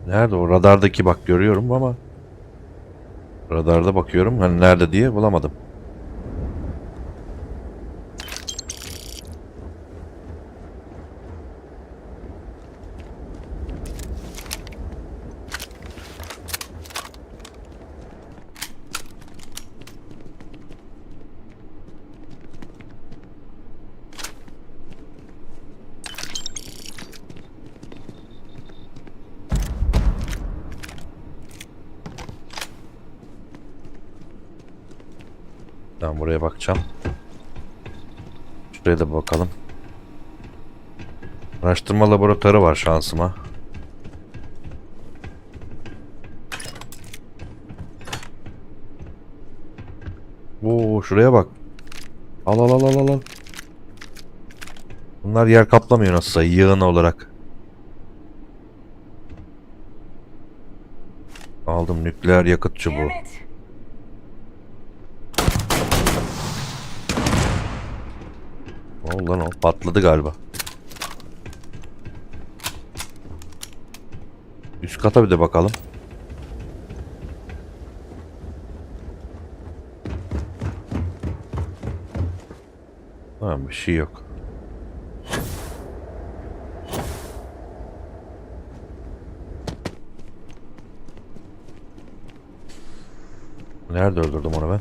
S2: Nerede o radardaki, bak görüyorum ama radarda bakıyorum hani nerede diye bulamadım. Tamam, buraya bakacağım. Şuraya da bakalım. Araştırma laboratuvarı var şansıma. Oo, şuraya bak. Al. Bunlar yer kaplamıyor nasılsa yığın olarak. Aldım nükleer yakıt çubuğu. Lan o patladı galiba. Üst kata bir de bakalım. Tamam, bir şey yok. Nerede öldürdüm onu ben?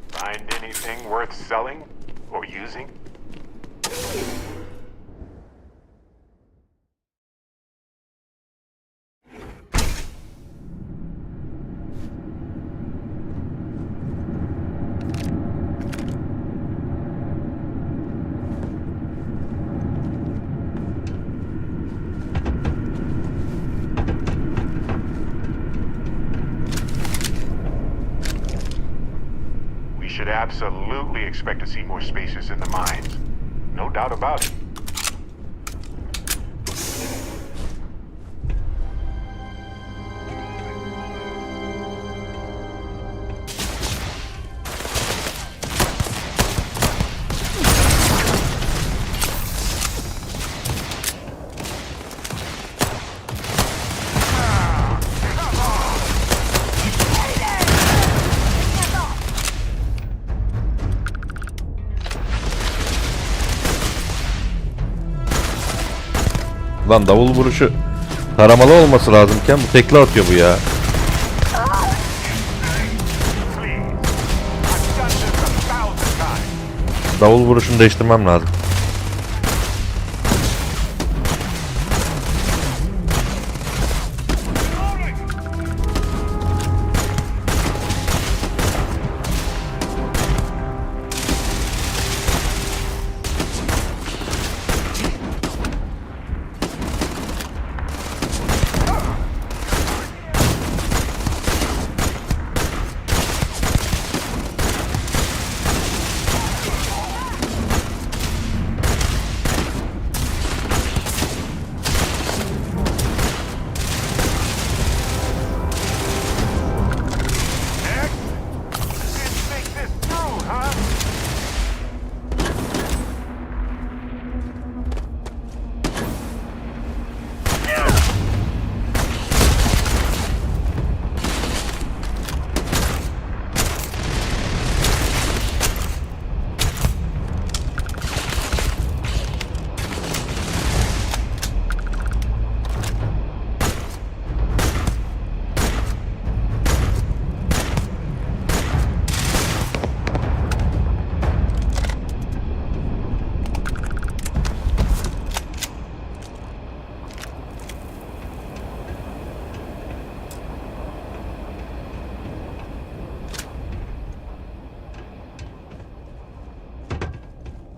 S7: Find anything worth selling or using? We should absolutely expect to see more spacers in the mines. No doubt about it.
S2: Lan davul vuruşu taramalı olması lazımken bu tekli atıyor bu ya. Davul vuruşunu değiştirmem lazım.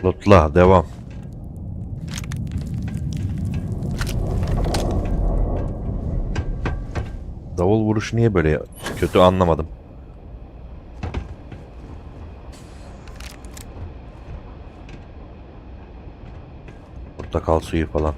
S2: Lootla devam. Davul vuruşu niye böyle kötü anlamadım. Portakal suyu falan.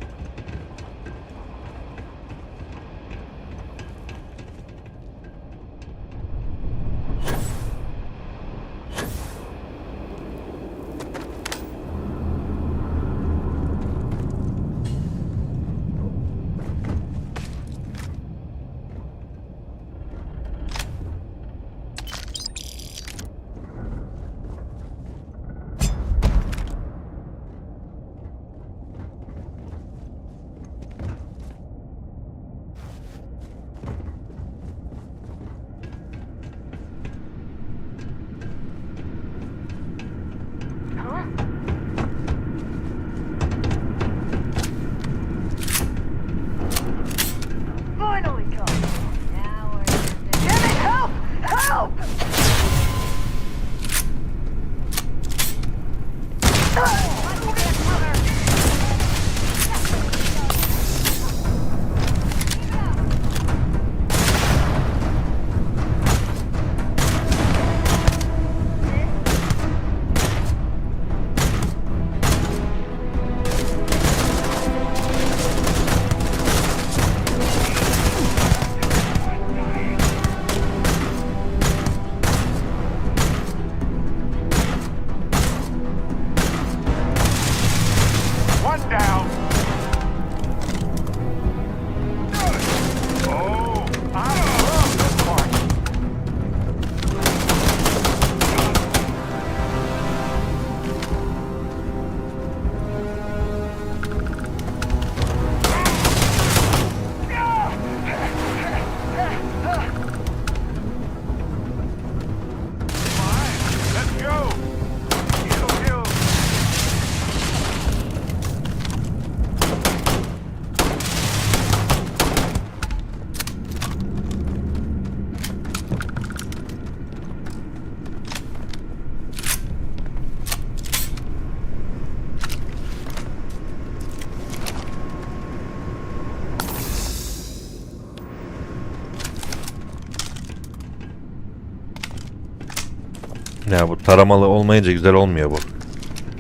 S2: Ya bu taramalı olmayınca güzel olmuyor bu.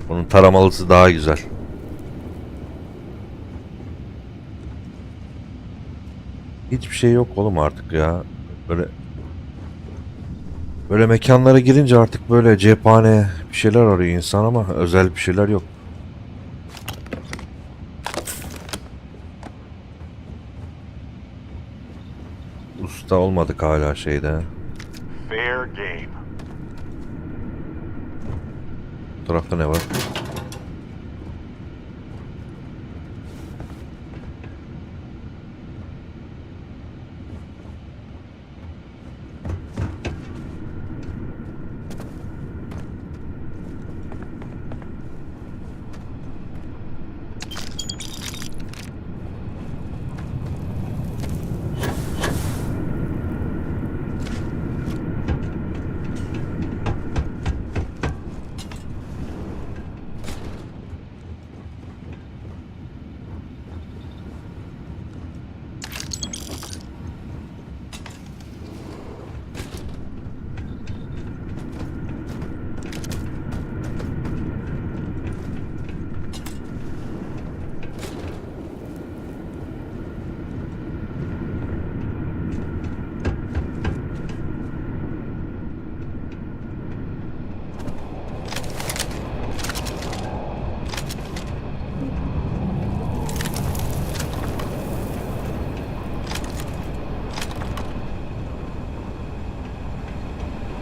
S2: Bunun taramalısı daha güzel. Hiçbir şey yok oğlum artık ya. Böyle mekanlara girince artık böyle cephane bir şeyler arıyor insan ama özel bir şeyler yok. Usta olmadık hala şeyde.
S7: Fair game.
S2: Bu tarafta ne var?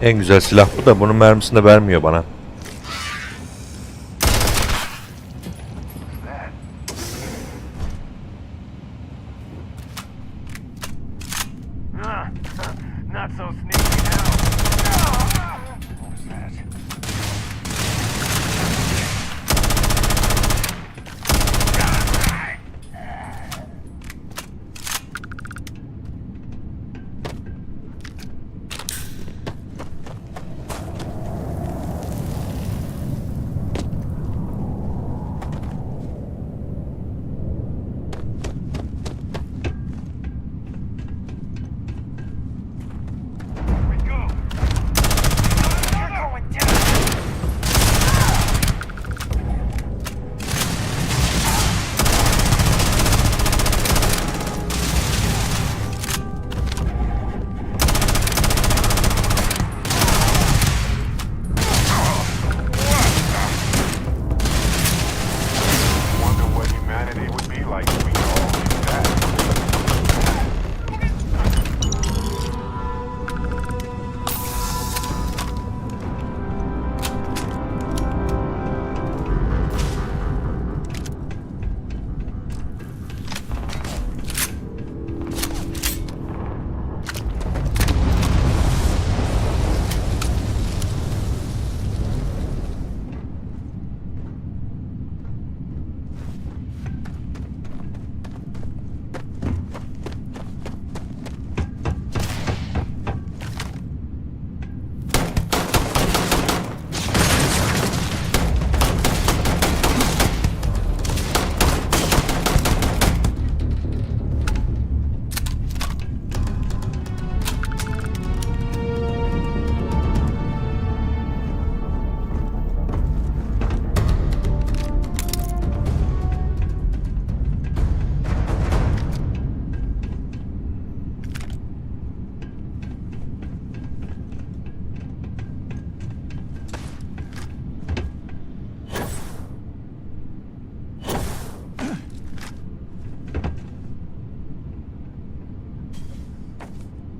S2: En güzel silah bu da bunun mermisini de vermiyor bana.
S7: Not so sneaky now. What's that?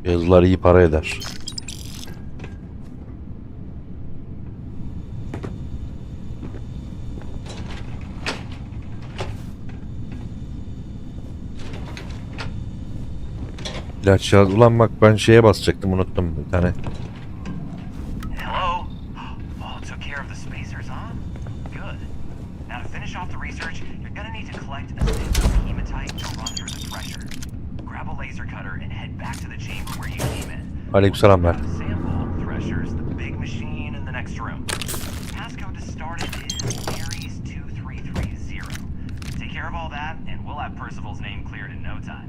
S2: Yazılar iyi para eder. İlaç yaz. Ulan bak ben şeye basacaktım, unuttum bir tane.
S8: Hello? Oh, took care of the spacers, huh? Good. Now to finish off the research, you're gonna need to collect a sample of hematite to run through the thresher. Grab a laser cutter and head back to the chamber where you came in.
S2: Aleykümselamlar.
S8: Sample thresher's the big machine in the next room. Passcode to start it is Aries 2330. Take care of all that, and we'll have Percival's name cleared in no time.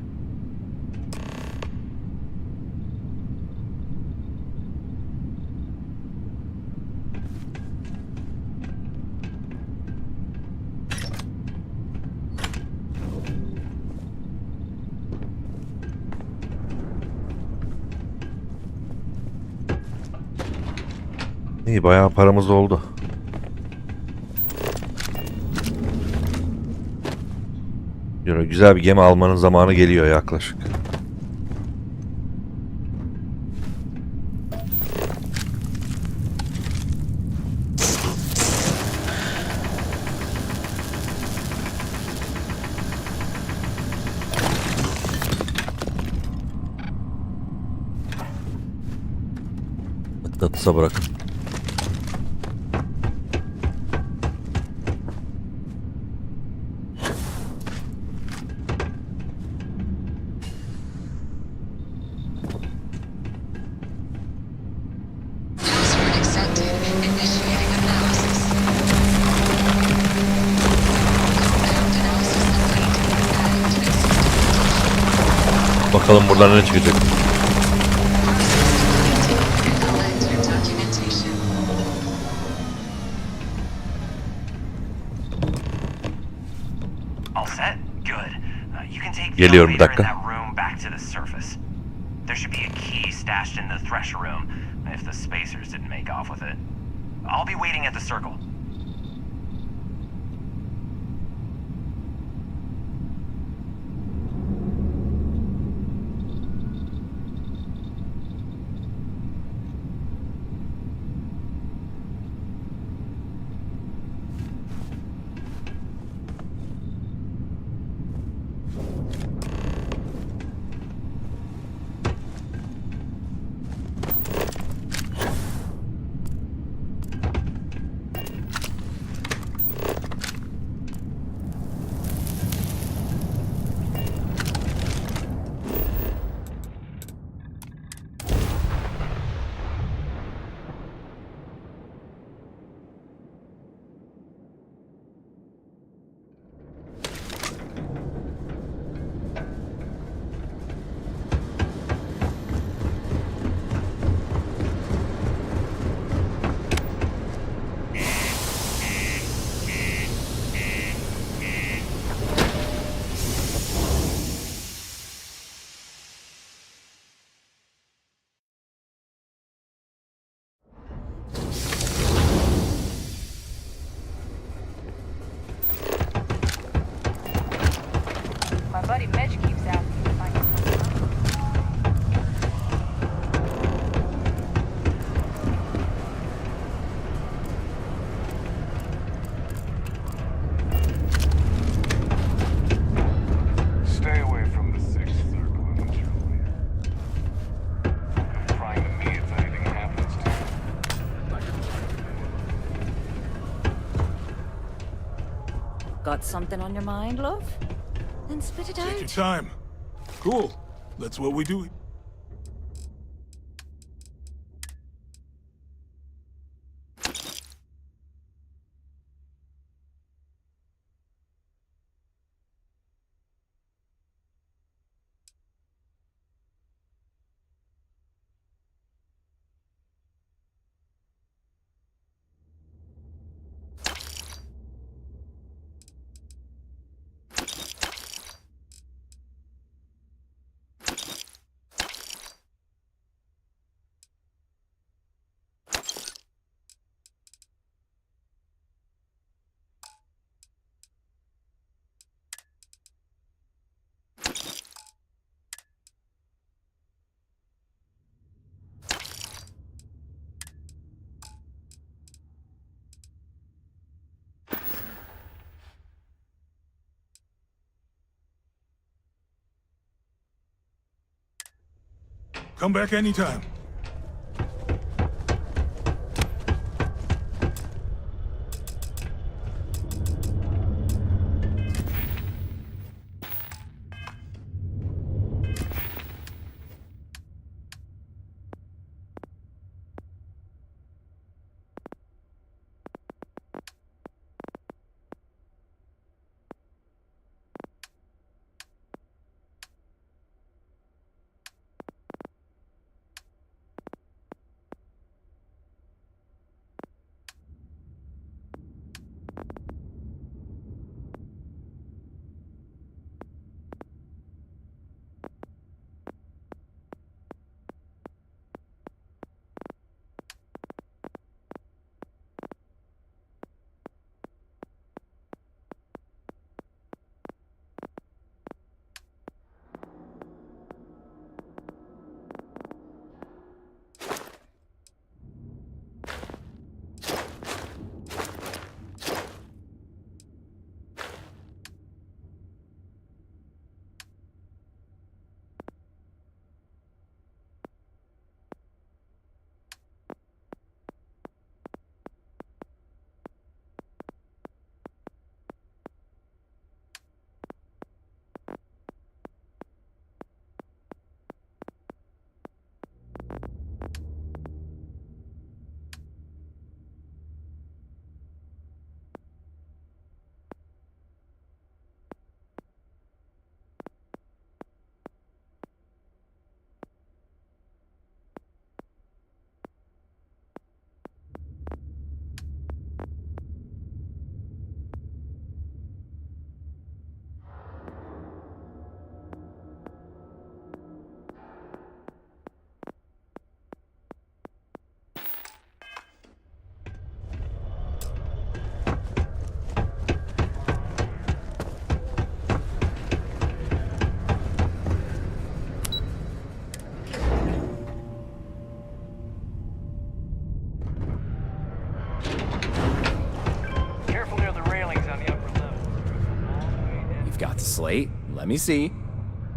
S2: İyi, bayağı paramız oldu. Güzel bir gemi almanın zamanı geliyor yaklaşık. Mıknatısa bırakın. Bakalım buradan ne çıkacak. Geliyorum bir dakika.
S8: There should be a key stashed in the thresher room if the spacers didn't make off with it. I'll be waiting at the circle.
S21: Got something on your mind, love? Then spit it out.
S9: Take your time. Cool. That's what we do. Come back anytime.
S20: Slate, let me see.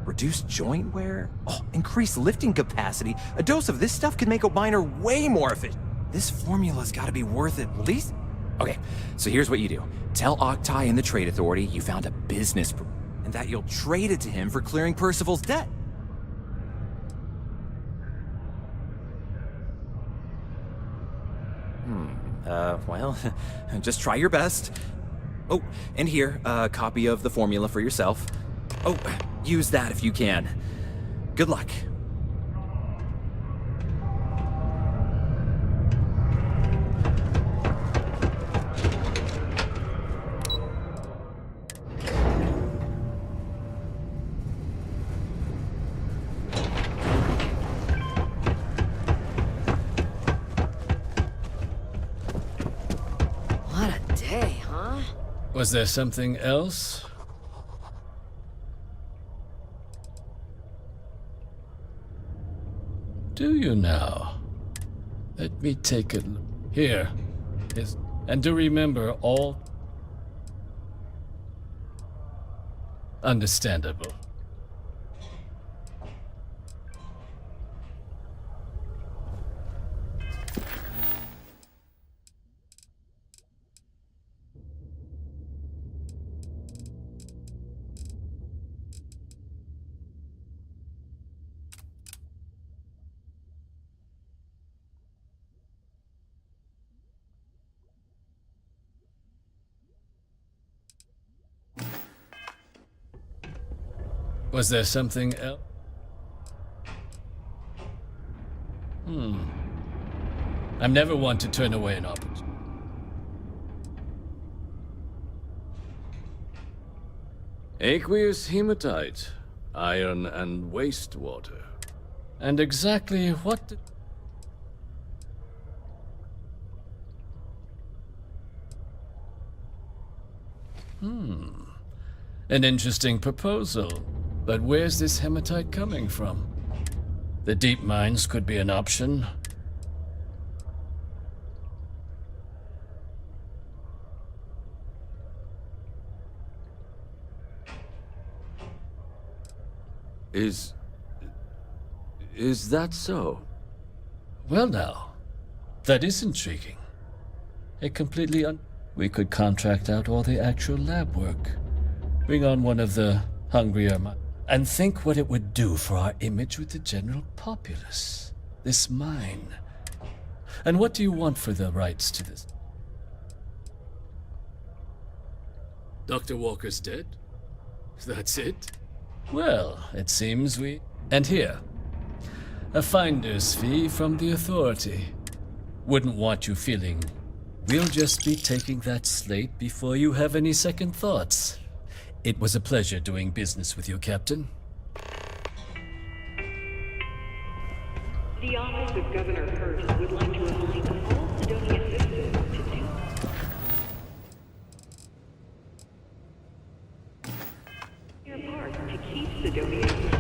S20: Reduce joint wear? Oh, increase lifting capacity. A dose of this stuff could make a miner way more efficient. This formula's gotta be worth at least... Okay, so here's what you do. Tell Octai and the Trade Authority you found a business and that you'll trade it to him for clearing Percival's debt. Well, just try your best. Oh, and here, a copy of the formula for yourself. Oh, use that if you can. Good luck.
S16: Was there something else? Do you now? Let me take a look. Here. Yes. And do remember all... Understandable. Was there something else? I'm never one to turn away an opportunity.
S17: Aqueous hematite, iron and wastewater.
S16: And exactly what did... An interesting proposal. But where's this hematite coming from? The deep mines could be an option.
S17: Is that so?
S16: Well now, that is intriguing. We could contract out all the actual lab work. Bring on one of the hungrier and think what it would do for our image with the general populace. This mine. And what do you want for the rights to this?
S17: Dr. Walker's dead? That's it?
S16: Well, it seems we... And here, a finder's fee from the authority. Wouldn't want you feeling... We'll just be taking that slate before you have any second thoughts. It was a pleasure doing business with you, Captain.
S4: The Office of Governor Hurt would like to remind all Sidonia citizens to do their part to keep Sidonia safe.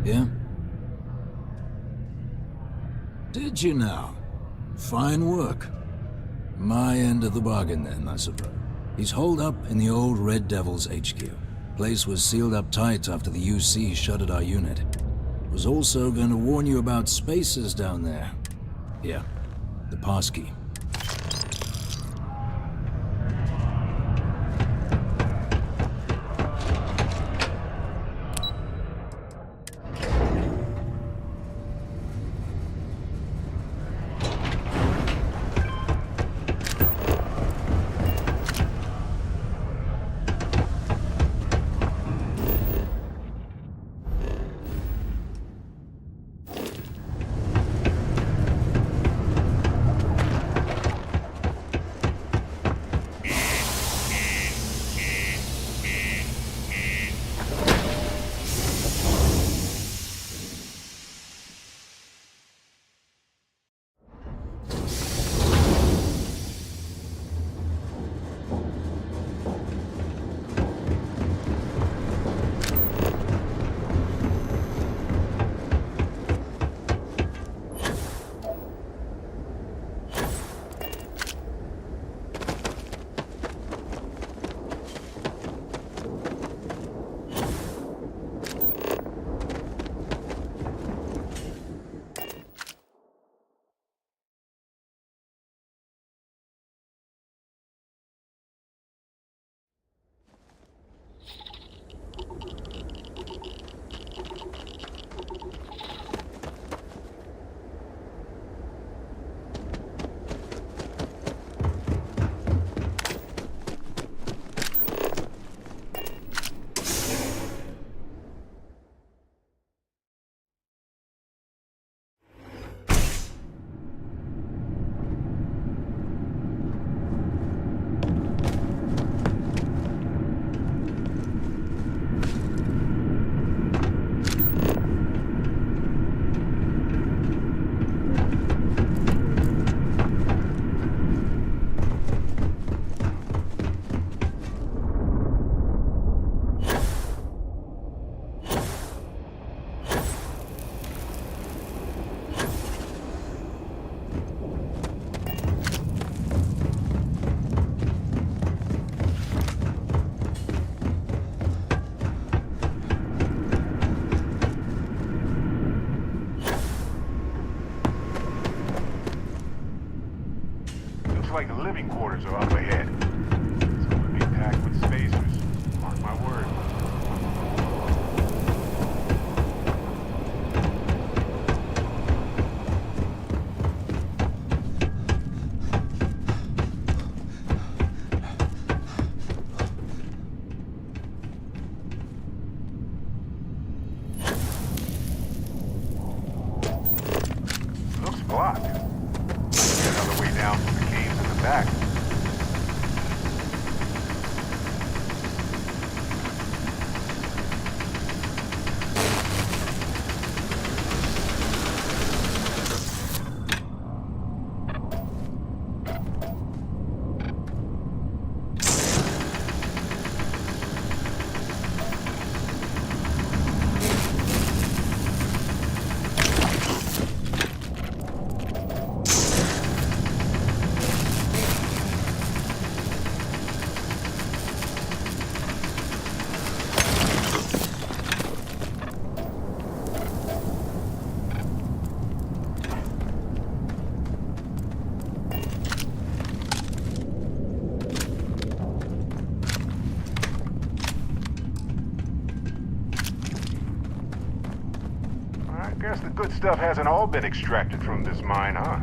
S19: Yeah? Did you now? Fine work. My end of the bargain then, I suppose. He's holed up in the old Red Devil's HQ. Place was sealed up tight after the UC shuttered our unit. Was also going to warn you about spacers down there. Yeah, the passkey.
S7: Like the living quarters are up ahead. It's going to be packed with spacers. Mark my word. Guess the good stuff hasn't all been extracted from this mine, huh?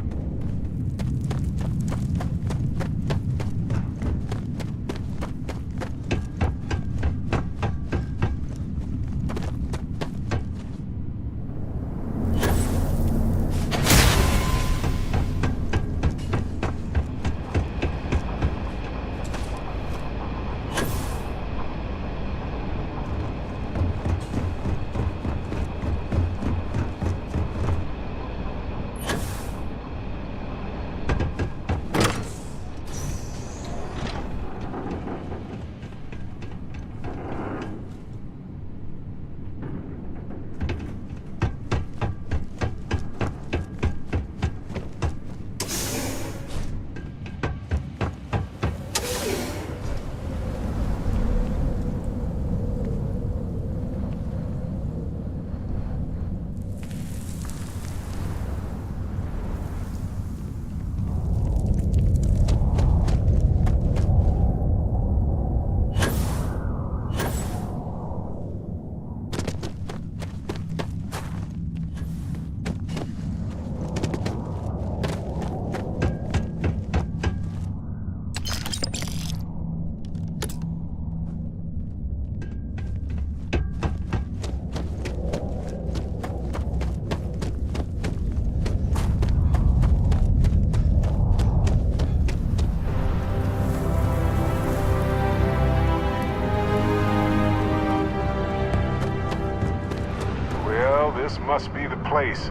S7: This must be the place.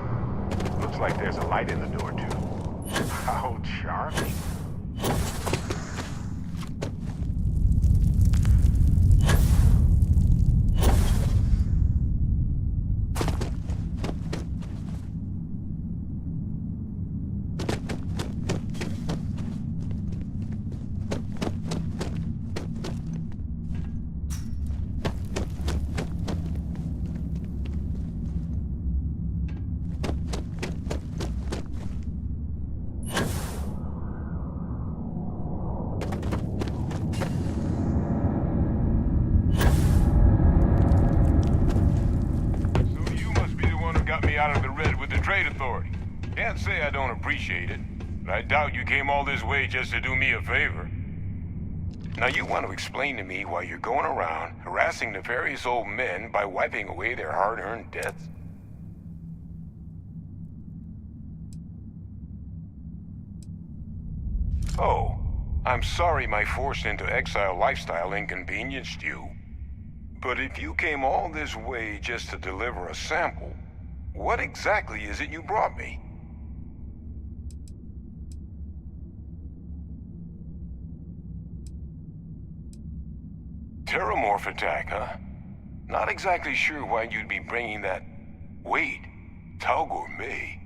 S7: Looks like there's a light in the door, too. How charming. Out of the red with the trade authority. Can't say I don't appreciate it, but I doubt you came all this way just to do me a favor. Now you want to explain to me why you're going around harassing nefarious old men by wiping away their hard-earned debts? Oh, I'm sorry my forced into exile lifestyle inconvenienced you. But if you came all this way just to deliver a sample, what exactly is it you brought me? Terramorph attack, huh? Not exactly sure why you'd be bringing that... Wait, Tau Gourmet?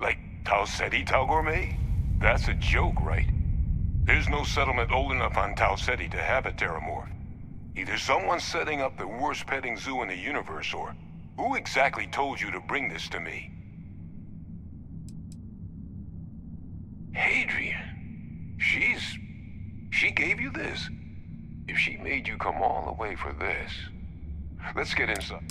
S7: Like Tau Ceti Tau Gourmet? That's a joke, right? There's no settlement old enough on Tau Ceti to have a Terramorph. Either someone's setting up the worst petting zoo in the universe, or... Who exactly told you to bring this to me? Hadrian. She gave you this? If she made you come all the way for this... Let's get inside.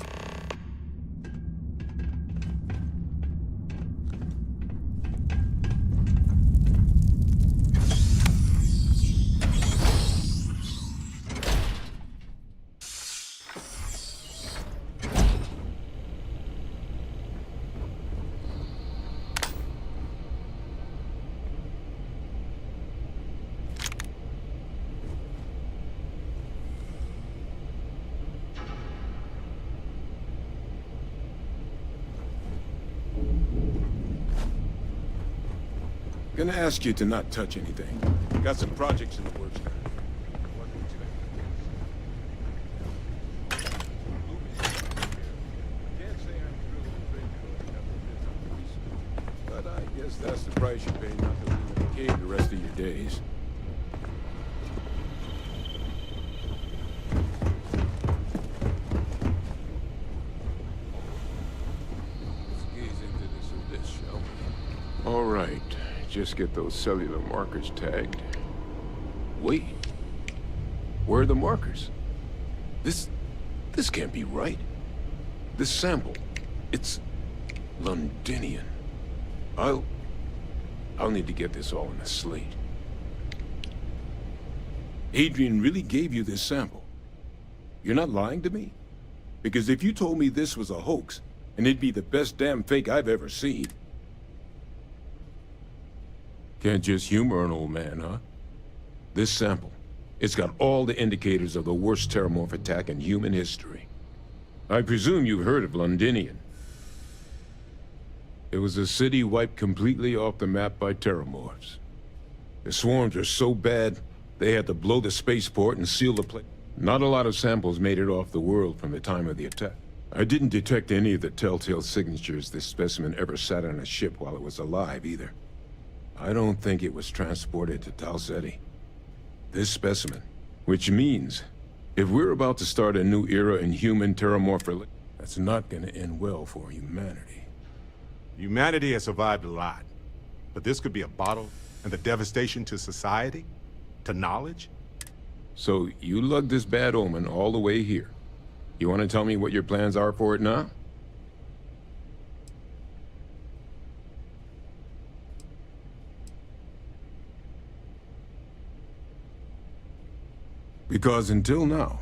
S9: Gonna ask you to not touch anything. Got some projects in the works now. But I guess that's the price you pay not to live in a cave the rest of your days. Let's gaze into this, shall we? All right. Just get those cellular markers tagged. Wait. Where are the markers? This can't be right. This sample, it's Londinian. I'll need to get this all in a slate. Adrian really gave you this sample. You're not lying to me? Because if you told me this was a hoax, and it'd be the best damn fake I've ever seen. Can't just humor an old man, huh? This sample, it's got all the indicators of the worst terramorph attack in human history. I presume you've heard of Londinian. It was a city wiped completely off the map by terramorphs. The swarms are so bad, they had to blow the spaceport and seal the place. Not a lot of samples made it off the world from the time of the attack. I didn't detect any of the telltale signatures this specimen ever sat on a ship while it was alive, either. I don't think it was transported to Tau Ceti. This specimen, which means, if we're about to start a new era in human terramorph, that's not gonna end well for humanity.
S1: Humanity has survived a lot, but this could be a bottle and the devastation to society, to knowledge.
S9: So you lugged this bad omen all the way here. You want to tell me what your plans are for it now? Because until now,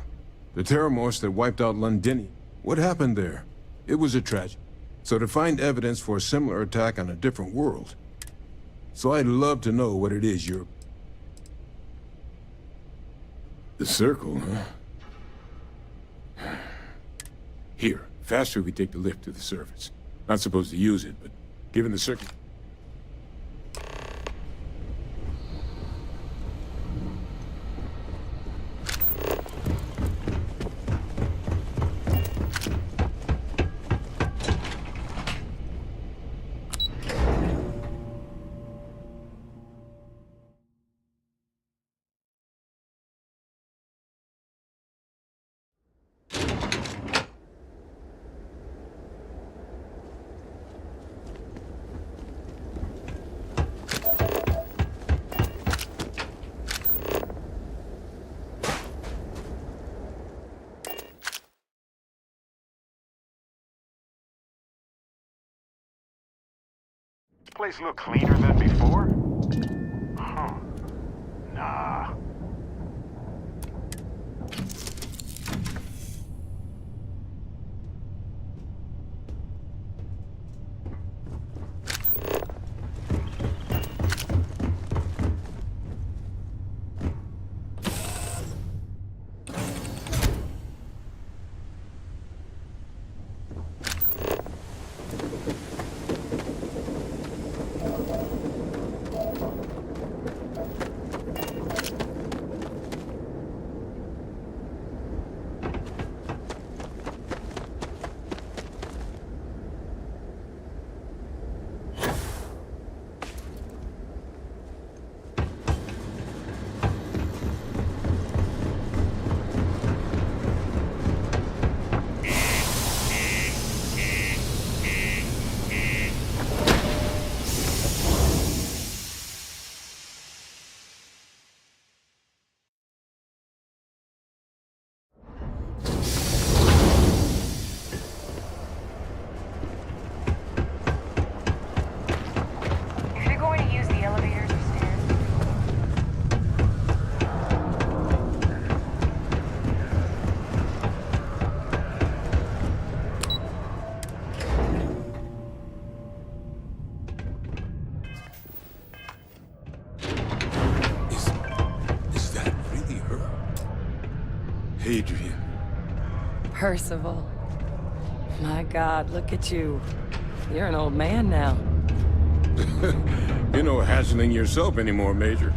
S9: the terramorphs that wiped out Londinian, what happened there? It was a tragedy. So to find evidence for a similar attack on a different world. So I'd love to know what it is you're... The circle, huh? Here, faster we take the lift to the surface. Not supposed to use it, but given the circle...
S7: Place look cleaner than before? Huh. Nah. Adrian.
S21: Percival. My God, look at you. You're an old man now.
S9: You're no hassling yourself anymore, Major.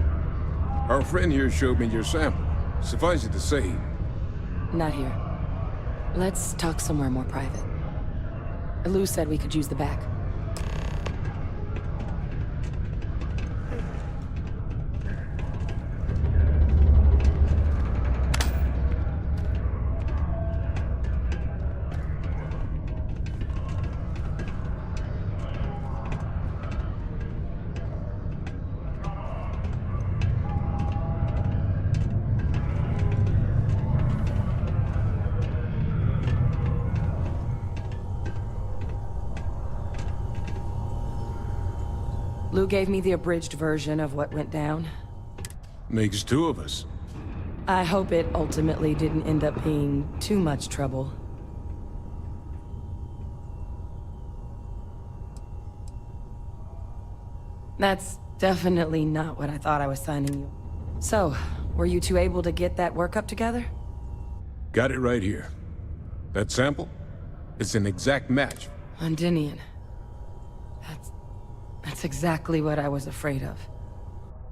S9: Our friend here showed me your sample. Suffice it to say...
S21: Not here. Let's talk somewhere more private. Lou said we could use the back. Lou gave me the abridged version of what went down.
S9: Makes two of us.
S21: I hope it ultimately didn't end up being too much trouble. That's definitely not what I thought I was signing you. So, were you two able to get that workup together?
S9: Got it right here. That sample? It's an exact match.
S21: Londinian. That's exactly what I was afraid of.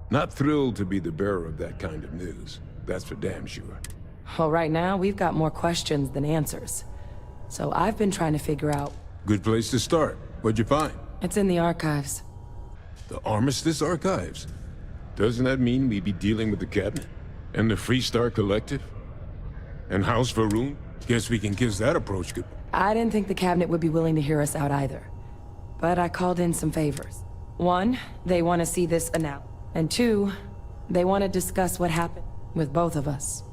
S9: Not thrilled to be the bearer of that kind of news. That's for damn sure.
S21: Well, right now, we've got more questions than answers. So I've been trying to figure out...
S9: Good place to start. What'd you find?
S21: It's in the archives.
S9: The Armistice Archives? Doesn't that mean we'd be dealing with the cabinet? And the Freestar Collective? And House Varun? Guess we can kiss that approach good.
S21: I didn't think the cabinet would be willing to hear us out either. But I called in some favors. One, they want to see this announced. And two, they want to discuss what happened with both of us.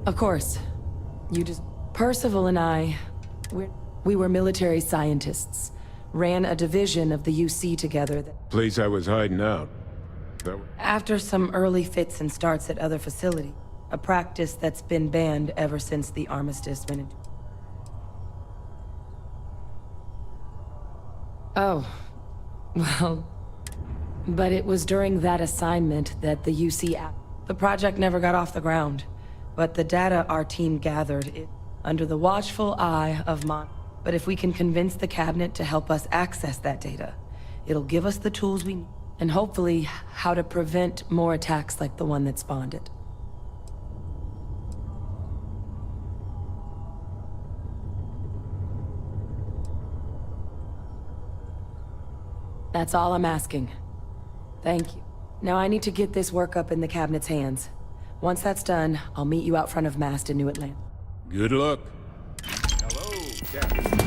S21: Of course, Percival and I, we were military scientists. Ran a division of the UC together that...
S9: Place I was hiding out.
S21: After some early fits and starts at other facilities, a practice that's been banned ever since the armistice went into... Oh, well... But it was during that assignment that the UC... The project never got off the ground, but the data our team gathered it under the watchful eye of Mon... But if we can convince the cabinet to help us access that data, it'll give us the tools we need, and hopefully how to prevent more attacks like the one that spawned it. That's all I'm asking. Thank you. Now I need to get this work up in the cabinet's hands. Once that's done, I'll meet you out front of Mast in New Atlanta.
S9: Good luck.
S1: Hello, Captain.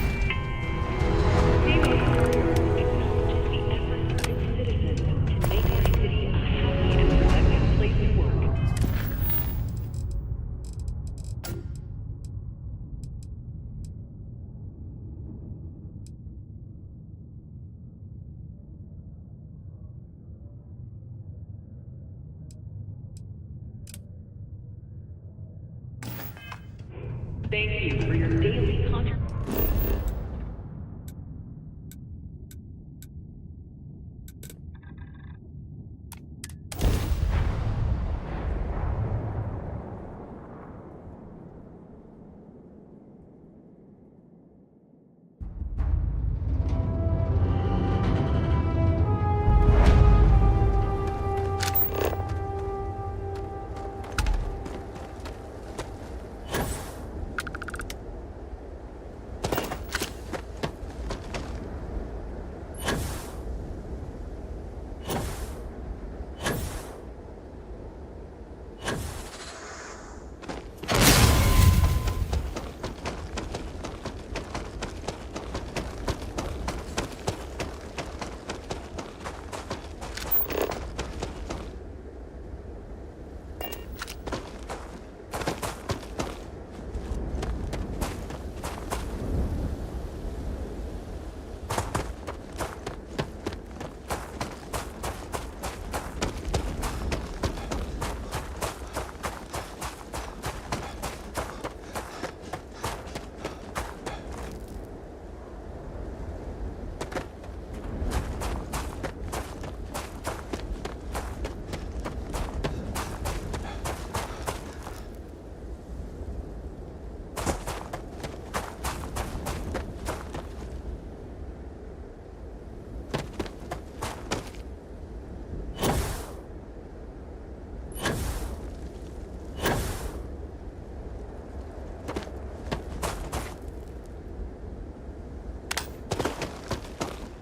S4: Thank you for your daily contribution.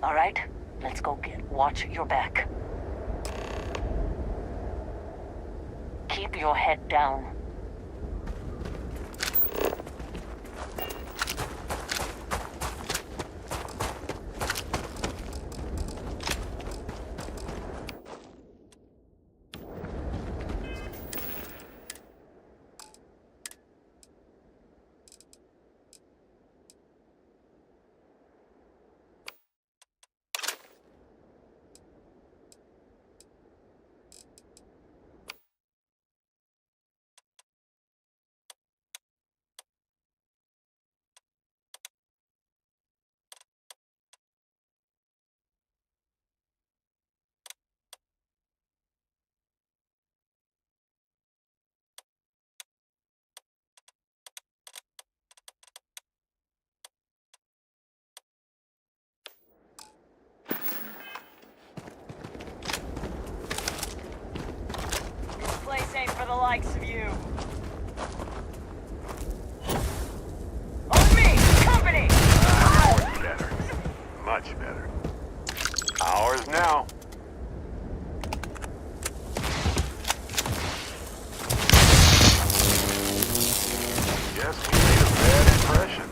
S10: All right, let's go watch your back. Keep your head down.
S8: likes of you. On me, company!
S7: Much better. Much better. Ours now. Guess we made a bad impression.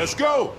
S1: Let's go!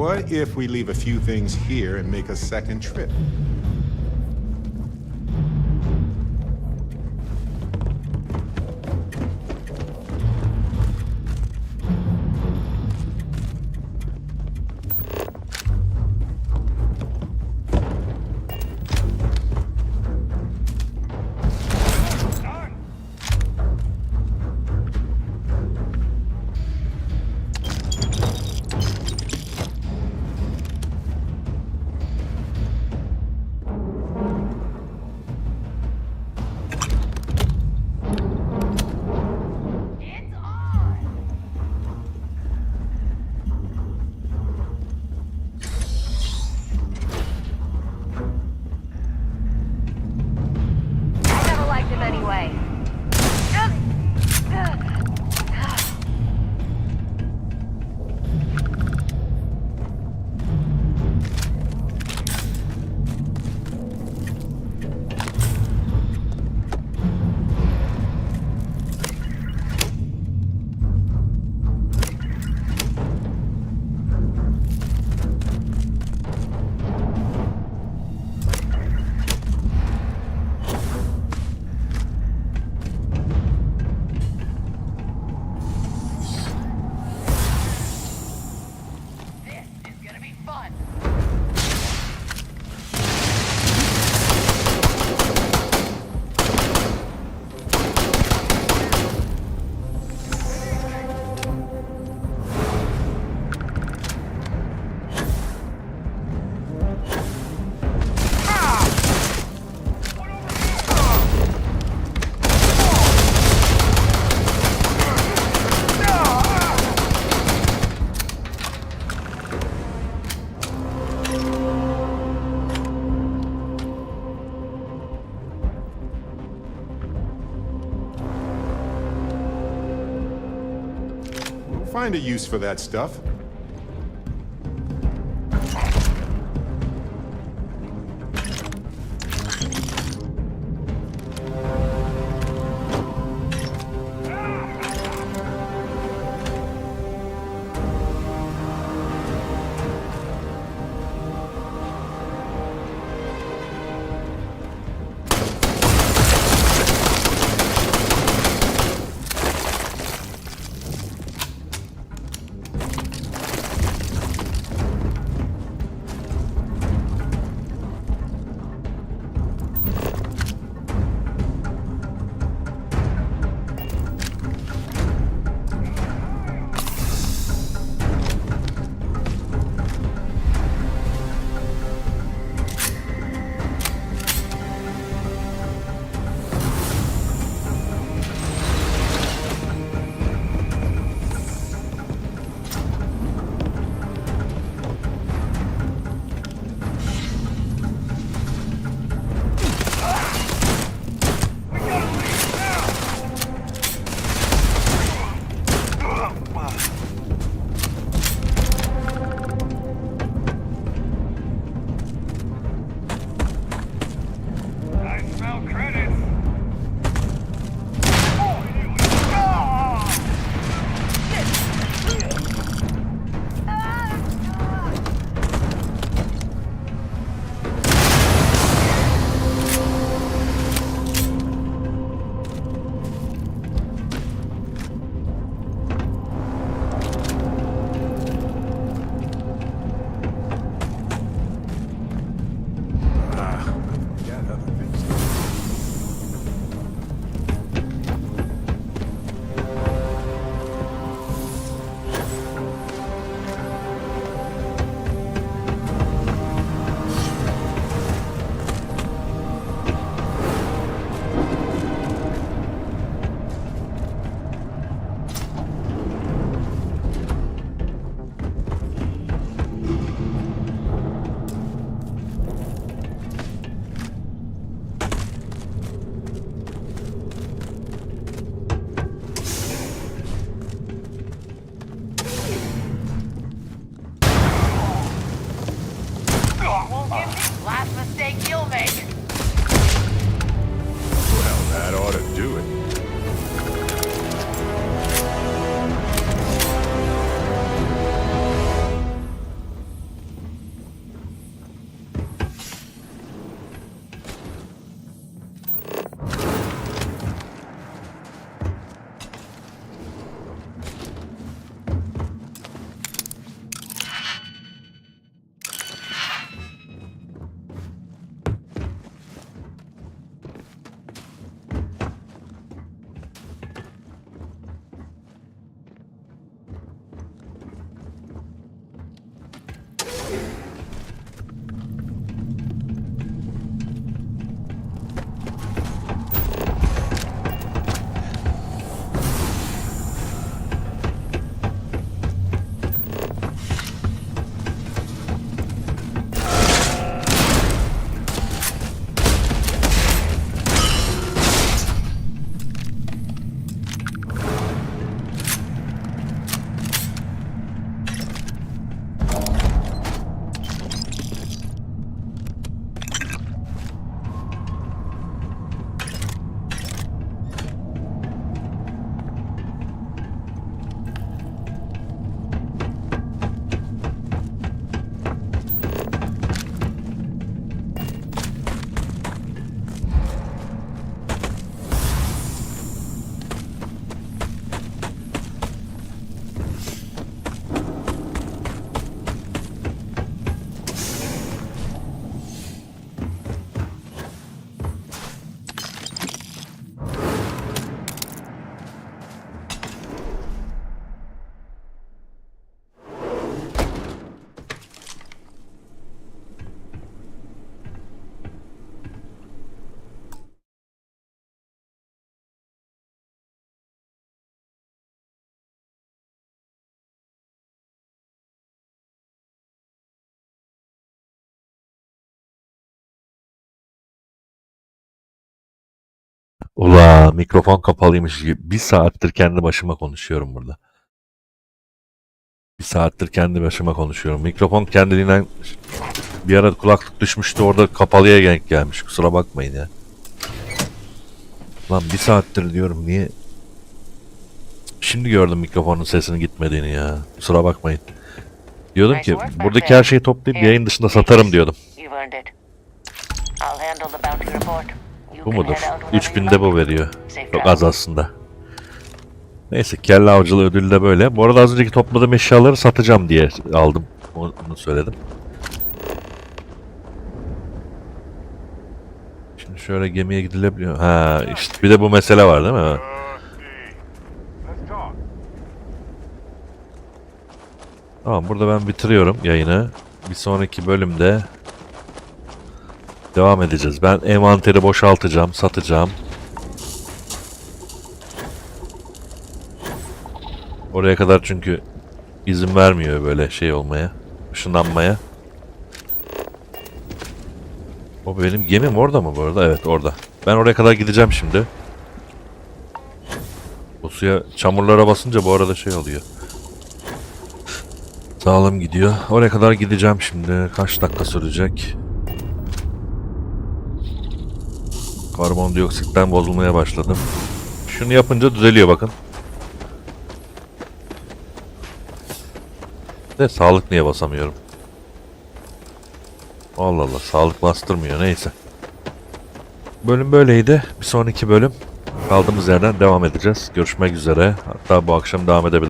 S1: What if we leave a few things here and make a second trip? Find a use for that stuff.
S2: Ula mikrofon kapalıymış gibi. Bir saattir kendi başıma konuşuyorum burada. Bir saattir kendi başıma konuşuyorum. Mikrofon kendiliğinden bir ara kulaklık düşmüştü, orada kapalıya denk gelmiş. Kusura bakmayın ya. Lan bir saattir diyorum, niye? Şimdi gördüm mikrofonun sesinin gitmediğini ya. Kusura bakmayın. Diyordum ki buradaki her şeyi toplayıp yayın dışında satarım diyordum. Bu mudur? 3000'de bu veriyor. Çok az aslında. Neyse, kelle avcılığı ödülü de böyle. Bu arada az önceki topladığım eşyaları satacağım diye aldım. Onu söyledim. Şimdi şöyle gemiye gidilebiliyor. Ha işte bir de bu mesele var değil mi? Tamam, burada ben bitiriyorum yayını. Bir sonraki bölümde devam edeceğiz. Ben envanteri boşaltacağım, satacağım. Oraya kadar çünkü izin vermiyor böyle şey olmaya, ışınlanmaya. O benim gemim orada mı bu arada? Evet, orada. Ben oraya kadar gideceğim şimdi. Bu suya, çamurlara basınca bu arada şey oluyor. Sağlam gidiyor. Oraya kadar gideceğim şimdi. Kaç dakika sürecek? Karbondioksitten bozulmaya başladım. Şunu yapınca düzeliyor bakın. De sağlık niye basamıyorum? Allah Allah, sağlık bastırmıyor, neyse. Bölüm böyleydi. Bir sonraki bölüm kaldığımız yerden devam edeceğiz. Görüşmek üzere. Hatta bu akşam devam edebiliriz.